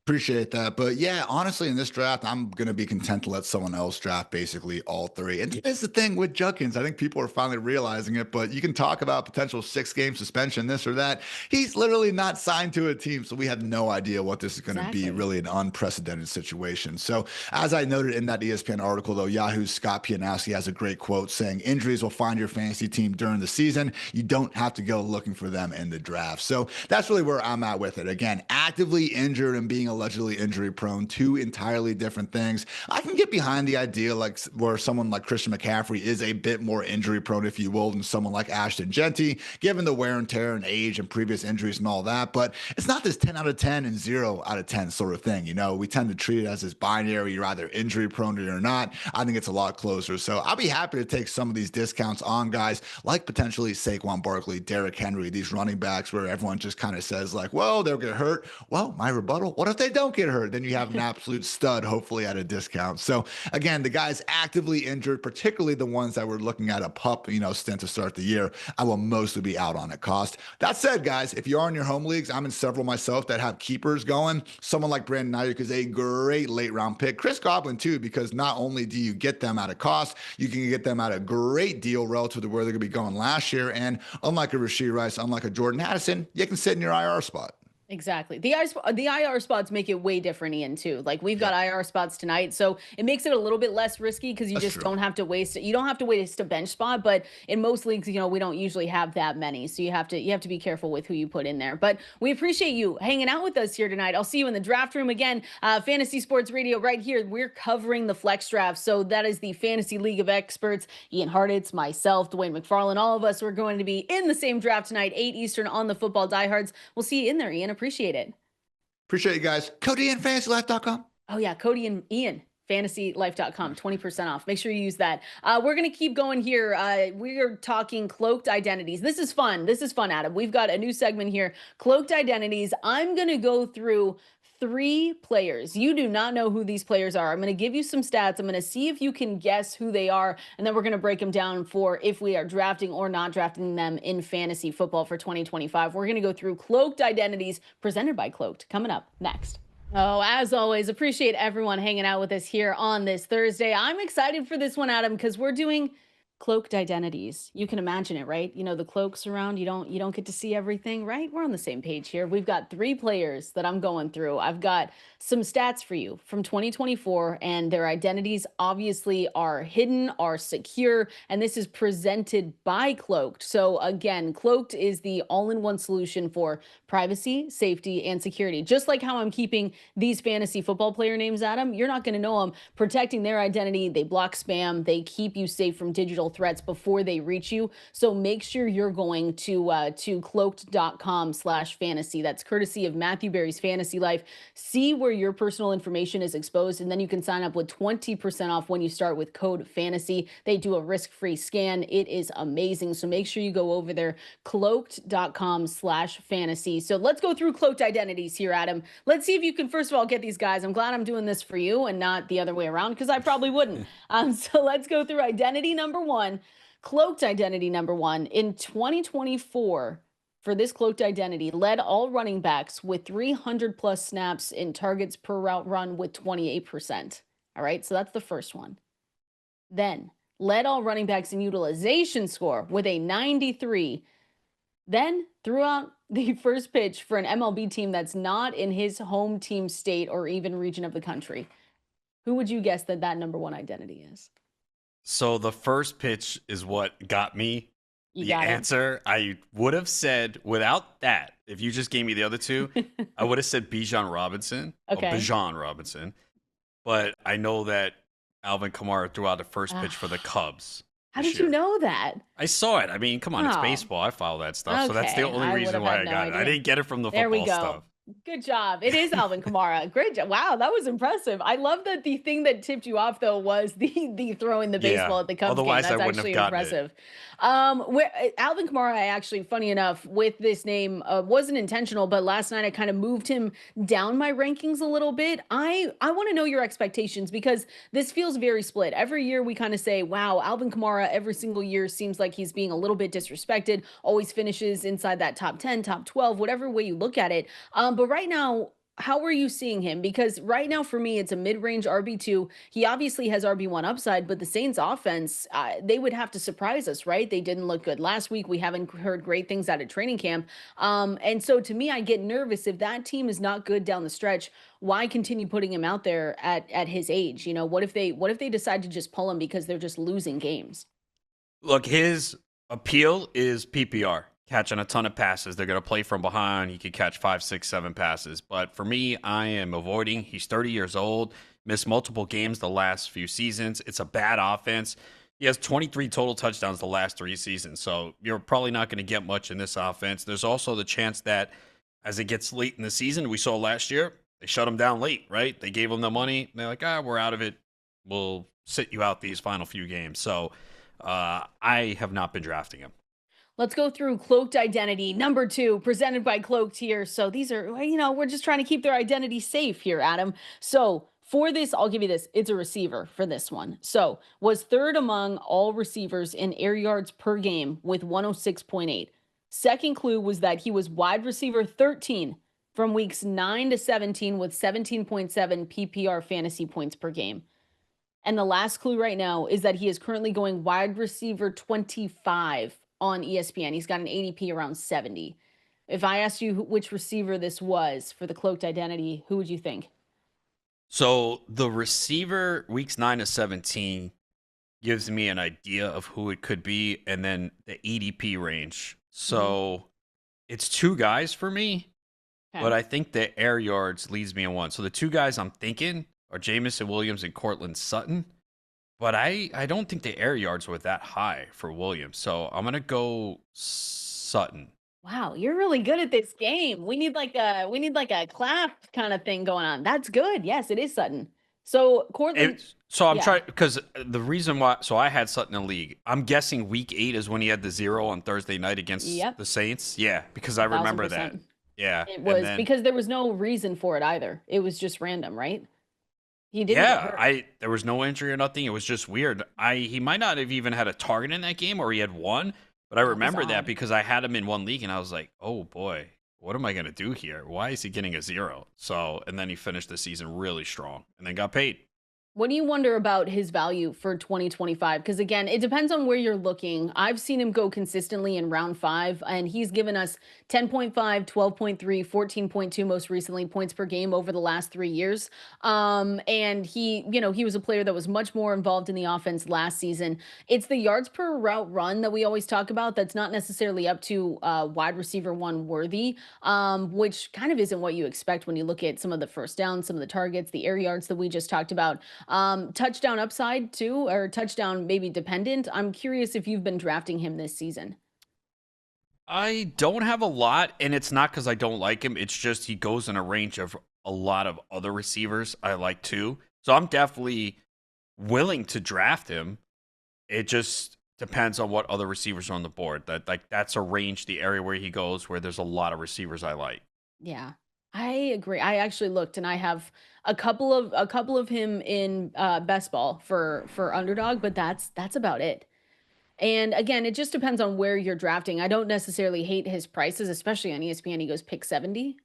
Appreciate that. But yeah, honestly, in this draft, I'm going to be content to let someone else draft basically all 3. And that's the thing with Judkins. I think people are finally realizing it, but you can talk about potential 6-game suspension, this or that. He's literally not signed to a team. So we have no idea what this is going to be, really an unprecedented situation. So as I noted in that ESPN article, though, Yahoo's Scott Pianowski has a great quote saying, injuries will find your fantasy team during the season. You don't have to go looking for them in the draft. So that's really where I'm at with it. Again, actively injured and being allegedly injury prone, 2 entirely different things. I can get behind the idea like where someone like Christian McCaffrey is a bit more injury prone, if you will, than someone like Ashton Genty, given the wear and tear and age and previous injuries and all that. But it's not this 10 out of 10 and 0 out of 10 sort of thing. We tend to treat it as this binary. You're either injury prone or not. I think it's a lot closer. So I'll be happy to take some of these discounts on guys like potentially Saquon Barkley, Derrick Henry, these running backs where everyone just kind of says like, well, they'll get hurt. Well, my rebuttal, what if they don't get hurt? Then you have an absolute stud, hopefully at a discount. So again, the guys actively injured, particularly the ones that were looking at a PUP, stint to start the year, I will mostly be out on at cost. That said, guys, if you are in your home leagues, I'm in several myself that have keepers going. Someone like Brandon Ayuk is a great late round pick. Chris Godwin too, because not only do you get them at a cost, you can get them at a great deal relative to where they're going to be going last year. And unlike a Rashee Rice, unlike a Jordan Addison, you can sit in your IR spot. Exactly. The IR spots make it way different, Ian, too. Like we've got IR spots tonight, so it makes it a little bit less risky because you just don't have to waste it. You don't have to waste a bench spot, but in most leagues, we don't usually have that many. So you have to be careful with who you put in there. But we appreciate you hanging out with us here tonight. I'll see you in the draft room again. Fantasy Sports Radio right here. We're covering the flex draft. So that is the Fantasy League of Experts. Ian Hartitz, myself, Dwayne McFarland, all of us are going to be in the same draft tonight, 8 Eastern on the Football Diehards. We'll see you in there, Ian. Appreciate it. Appreciate you guys. Cody and FantasyLife.com. Oh yeah, Cody and Ian. FantasyLife.com, 20% off. Make sure you use that. We're going to keep going here. We are talking cloaked identities. This is fun. This is fun, Adam. We've got a new segment here, cloaked identities. I'm going to go through 3 players. You do not know who these players are. I'm going to give you some stats. I'm going to see if you can guess who they are. And then we're going to break them down for if we are drafting or not drafting them in fantasy football for 2025. We're going to go through cloaked identities presented by Cloaked coming up next. Oh, as always, appreciate everyone hanging out with us here on this Thursday. I'm excited for this one, Adam, because we're doing cloaked identities. You can imagine it, right? The cloaks around, you don't get to see everything, right? We're on the same page here. We've got 3 players that I'm going through. I've got some stats for you from 2024, and their identities obviously are hidden, are secure, and this is presented by Cloaked. So again, Cloaked is the all-in-one solution for privacy, safety, and security. Just like how I'm keeping these fantasy football player names, Adam, you're not going to know them. Protecting their identity, they block spam, they keep you safe from digital real threats before they reach you. So make sure you're going to cloaked.com/fantasy. That's courtesy of Matthew Berry's Fantasy Life. See where your personal information is exposed, and then you can sign up with 20% off when you start with code FANTASY. They do a risk-free scan. It is amazing. So make sure you go over there, cloaked.com/fantasy. So let's go through cloaked identities here, Adam. Let's see if you can, first of all, get these guys. I'm glad I'm doing this for you and not the other way around, because I probably wouldn't. So let's go through identity number one. Cloaked identity number one. In 2024, for this cloaked identity, led all running backs with 300 plus snaps in targets per route run with 28%. All right, so that's the first one. Then led all running backs in utilization score with a 93. Then threw out the first pitch for an MLB team that's not in his home team state or even region of the country. Who would you guess that number one identity is? So the first pitch is what got me the answer. I would have said, without that, if you just gave me the other two, I would have said Bijan Robinson. Okay. Bijan Robinson. But I know that Alvin Kamara threw out the first pitch for the Cubs. How did you know that? I saw it. I mean, come on, it's baseball. I follow that stuff. So that's the only reason why I got it. I didn't get it from the football stuff. Good job. It is Alvin Kamara. Great job. Wow, that was impressive. I love that the thing that tipped you off, though, was the throwing the baseball at the Cubs game. That's actually impressive. Alvin Kamara, I actually, funny enough, with this name, wasn't intentional, but last night I kind of moved him down my rankings a little bit. I want to know your expectations, because this feels very split. Every year we kind of say, wow, Alvin Kamara every single year seems like he's being a little bit disrespected, always finishes inside that top 10, top 12, whatever way you look at it. But right now, how are you seeing him? Because right now, for me, it's a mid-range RB2. He obviously has RB1 upside, but the Saints offense, they would have to surprise us, right? They didn't look good last week. We haven't heard great things out of training camp. And so to me, I get nervous if that team is not good down the stretch. Why continue putting him out there at his age? You know, what if they decide to just pull him because they're just losing games? Look, his appeal is PPR. Catching a ton of passes. They're going to play from behind. He could catch 5, 6, 7 passes. But for me, I am avoiding. He's 30 years old, missed multiple games the last few seasons. It's a bad offense. He has 23 total touchdowns the last 3 seasons. So you're probably not going to get much in this offense. There's also the chance that as it gets late in the season, we saw last year, they shut him down late, right? They gave him the money. They're like, we're out of it. We'll sit you out these final few games. So I have not been drafting him. Let's go through cloaked identity number 2, presented by Cloaked here. So these are, we're just trying to keep their identity safe here, Adam. So for this, I'll give you this. It's a receiver for this one. So was third among all receivers in air yards per game with 106.8. Second clue was that he was wide receiver 13 from weeks 9 to 17 with 17.7 PPR fantasy points per game. And the last clue right now is that he is currently going wide receiver 25 on ESPN. He's got an ADP around 70. If I asked you which receiver this was for the cloaked identity, who would you think? So the receiver weeks 9 to 17 gives me an idea of who it could be, and then the ADP range. So it's 2 guys for me, but I think the air yards leads me in one. So the 2 guys I'm thinking are Jamison Williams and Cortland Sutton. But I don't think the air yards were that high for Williams. So I'm going to go Sutton. Wow, you're really good at this game. We need like a clap kind of thing going on. That's good. Yes, it is Sutton. So Cortland. So I'm trying, because the reason why, so I had Sutton in the league. I'm guessing week 8 is when he had the 0 on Thursday night against the Saints. Yeah, because I remember 1000%. That. Yeah. It was because there was no reason for it either. It was just random, right? He didn't get hurt. There was no injury or nothing. It was just weird. He might not have even had a target in that game, or he had one, but I remember that because I had him in one league and I was like, oh boy, what am I going to do here? Why is he getting a 0? So, and then he finished the season really strong and then got paid. What do you wonder about his value for 2025? Because again, it depends on where you're looking. I've seen him go consistently in round 5, and he's given us 10.5, 12.3, 14.2 most recently points per game over the last 3 years. And he was a player that was much more involved in the offense last season. It's the yards per route run that we always talk about that's not necessarily up to wide receiver 1 worthy, which kind of isn't what you expect when you look at some of the first downs, some of the targets, the air yards that we just talked about. Touchdown upside too, or touchdown maybe dependent. I'm curious if you've been drafting him this season. I don't have a lot, and it's not because I don't like him. It's just he goes in a range of a lot of other receivers I like too. So I'm definitely willing to draft him. It just depends on what other receivers are on the board. That's a range, the area where he goes, where there's a lot of receivers I like. Yeah, I agree. I actually looked, and I have a couple of him in best ball for underdog, but that's about it. And again, it just depends on where you're drafting. I don't necessarily hate his prices, especially on ESPN. He goes pick 70.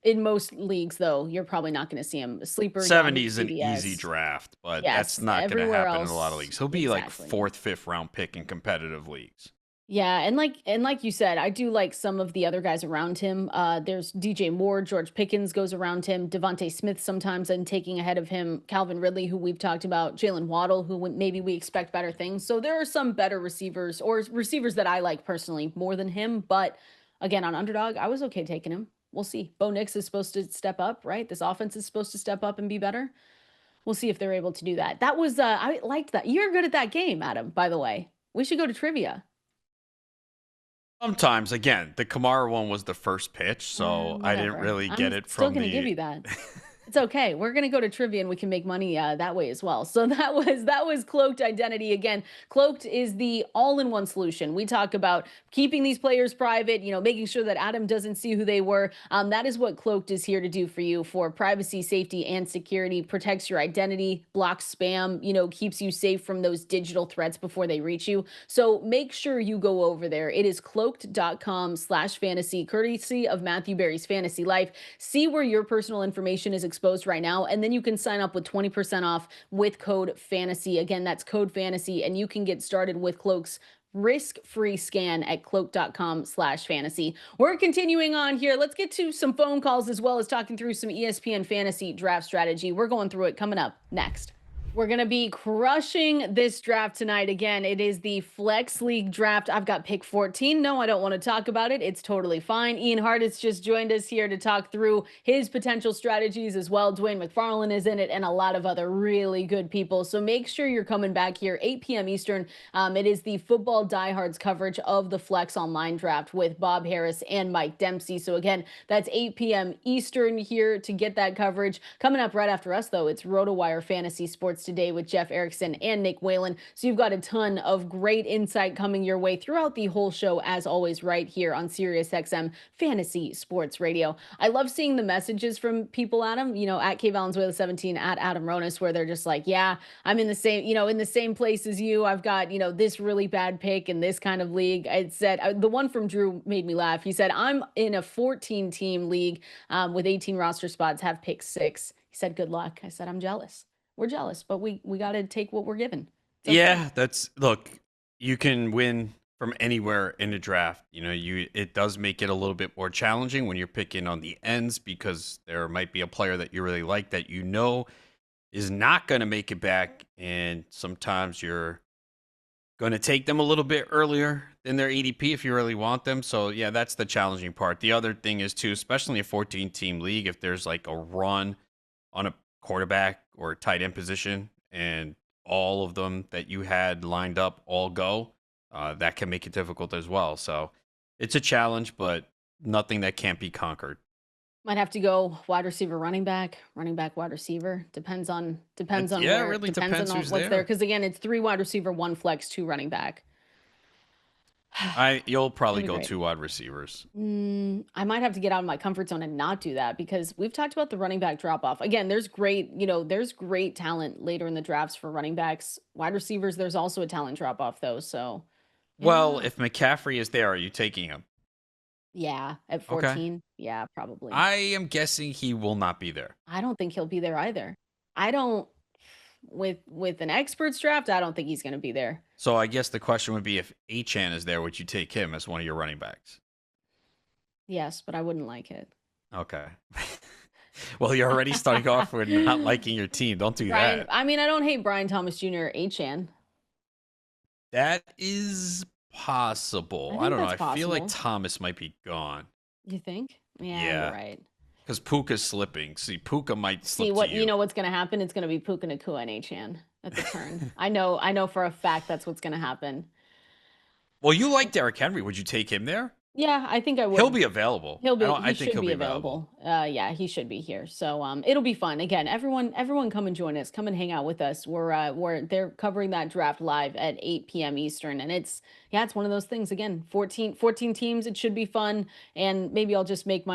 In most leagues, though, you're probably not going to see him. Sleeper, Yahoo, 70 is an easy CBS. draft, but that's Yes, not going to everywhere happen in a lot of else, leagues. He'll be like exactly. 4th, 5th round pick in competitive leagues. Yeah, and like you said, I do like some of the other guys around him. There's DJ Moore, George Pickens goes around him, Devontae Smith sometimes, and taking ahead of him, Calvin Ridley, who we've talked about, Jaylen Waddle, who maybe we expect better things. So there are some better receivers or receivers that I like personally more than him. But again, on underdog, I was okay taking him. We'll see. Bo Nix is supposed to step up, right? This offense is supposed to step up and be better. We'll see if they're able to do that. That was I liked that. You're good at that game, Adam, by the way. We should go to trivia. Sometimes, again, the Kamara one was the first pitch, so I didn't really get it from I'm still going to give you that. It's okay. We're going to go to trivia and we can make money that way as well. So that was Cloaked Identity. Again, Cloaked is the all-in-one solution. We talk about keeping these players private, making sure that Adam doesn't see who they were. That is what Cloaked is here to do for you, for privacy, safety, and security. Protects your identity, blocks spam, keeps you safe from those digital threats before they reach you. So make sure you go over there. It is cloaked.com/fantasy, courtesy of Matthew Berry's Fantasy Life. See where your personal information is exposed right now, and then you can sign up with 20% off with code FANTASY. Again, that's code FANTASY, and you can get started with Cloak's risk-free scan at cloak.com/fantasy. We're continuing on here. Let's get to some phone calls as well as talking through some ESPN fantasy draft strategy. We're going through it coming up next. We're going to be crushing this draft tonight. Again, it is the Flex League draft. I've got pick 14. No, I don't want to talk about it. It's totally fine. Ian Hartitz just joined us here to talk through his potential strategies as well. Dwayne McFarlane is in it and a lot of other really good people. So make sure you're coming back here, 8 p.m. Eastern. It is the Football Diehards coverage of the Flex Online draft with Bob Harris and Mike Dempsey. So again, that's 8 p.m. Eastern here to get that coverage. Coming up right after us, though, it's RotoWire Fantasy Sports Today with Jeff Erickson and Nick Whalen. So you've got a ton of great insight coming your way throughout the whole show, as always, right here on Sirius XM Fantasy Sports Radio. I love seeing the messages from people, Adam, at Valenzuela 17, at Adam Ronis, where they're just like, yeah, I'm in the same, in the same place as you. I've got, this really bad pick in this kind of league. I said, the one from Drew made me laugh. He said, I'm in a 14 team league with 18 roster spots, have pick 6. He said, good luck. I said, I'm jealous. We're jealous, but we got to take what we're given. Okay. Yeah, look, you can win from anywhere in the draft. It does make it a little bit more challenging when you're picking on the ends, because there might be a player that you really like that is not going to make it back, and sometimes you're going to take them a little bit earlier than their ADP if you really want them. So yeah, that's the challenging part. The other thing is too, especially in a 14-team league, if there's like a run on a quarterback or tight end position and all of them that you had lined up all go, that can make it difficult as well. So it's a challenge, but nothing that can't be conquered. Might have to go wide receiver, running back, wide receiver. Depends on where. It really depends on who's what's there. Because again, it's 3 wide receiver, 1 flex, 2 running back. You'll probably go 2 wide receivers. I might have to get out of my comfort zone and not do that, because we've talked about the running back drop off. Again, there's great talent later in the drafts for running backs. Wide receivers, there's also a talent drop off though. So, well, if McCaffrey is there, are you taking him? Yeah, at 14. Okay. Yeah, probably. I am guessing he will not be there. I don't think he'll be there either. With an experts draft, I don't think he's going to be there. So I guess the question would be, if Achane is there, would you take him as one of your running backs? Yes, but I wouldn't like it. Okay. Well, you're already starting off with not liking your team. Don't do that. I mean, I don't hate Brian Thomas Jr. or Achane. That is possible. I don't know. I feel like Thomas might be gone. You think? Yeah. You're right. Because Puka's slipping. See, Puka might slip what to you. You know what's going to happen? It's going to be Puka Nacua and Achane at the turn. I know for a fact that's what's going to happen. Well, you like Derrick Henry. Would you take him there? Yeah, I think I would. He'll be available. I think he'll be available. Yeah, he should be here. So it'll be fun. Again, everyone come and join us. Come and hang out with us. They're covering that draft live at 8 p.m. Eastern. And it's one of those things. Again, 14 teams. It should be fun. And maybe I'll just make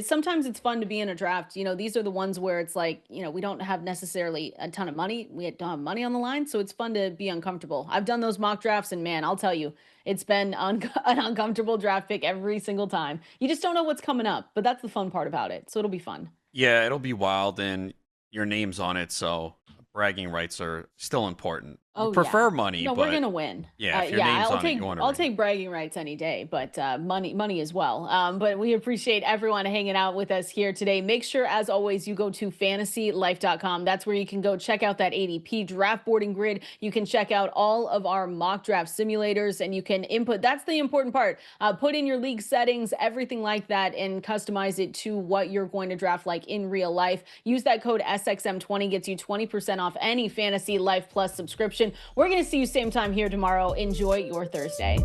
sometimes it's fun to be in a draft. These are the ones where it's like, we don't have necessarily a ton of money. We don't have money on the line. So it's fun to be uncomfortable. I've done those mock drafts and man, I'll tell you, it's been an uncomfortable draft pick every single time. You just don't know what's coming up, but that's the fun part about it. So it'll be fun. Yeah, it'll be wild, and your name's on it, so bragging rights are still important. Prefer money. No, but we're gonna win. Yeah, if your name's on it, you want to I'll take bragging rights any day, but money as well. But we appreciate everyone hanging out with us here today. Make sure, as always, you go to fantasylife.com. That's where you can go check out that ADP draft boarding grid. You can check out all of our mock draft simulators, and you can input. That's the important part. Put in your league settings, everything like that, and customize it to what you're going to draft like in real life. Use that code SXM20, gets you 20% off any Fantasy Life Plus subscription. We're going to see you same time here tomorrow. Enjoy your Thursday.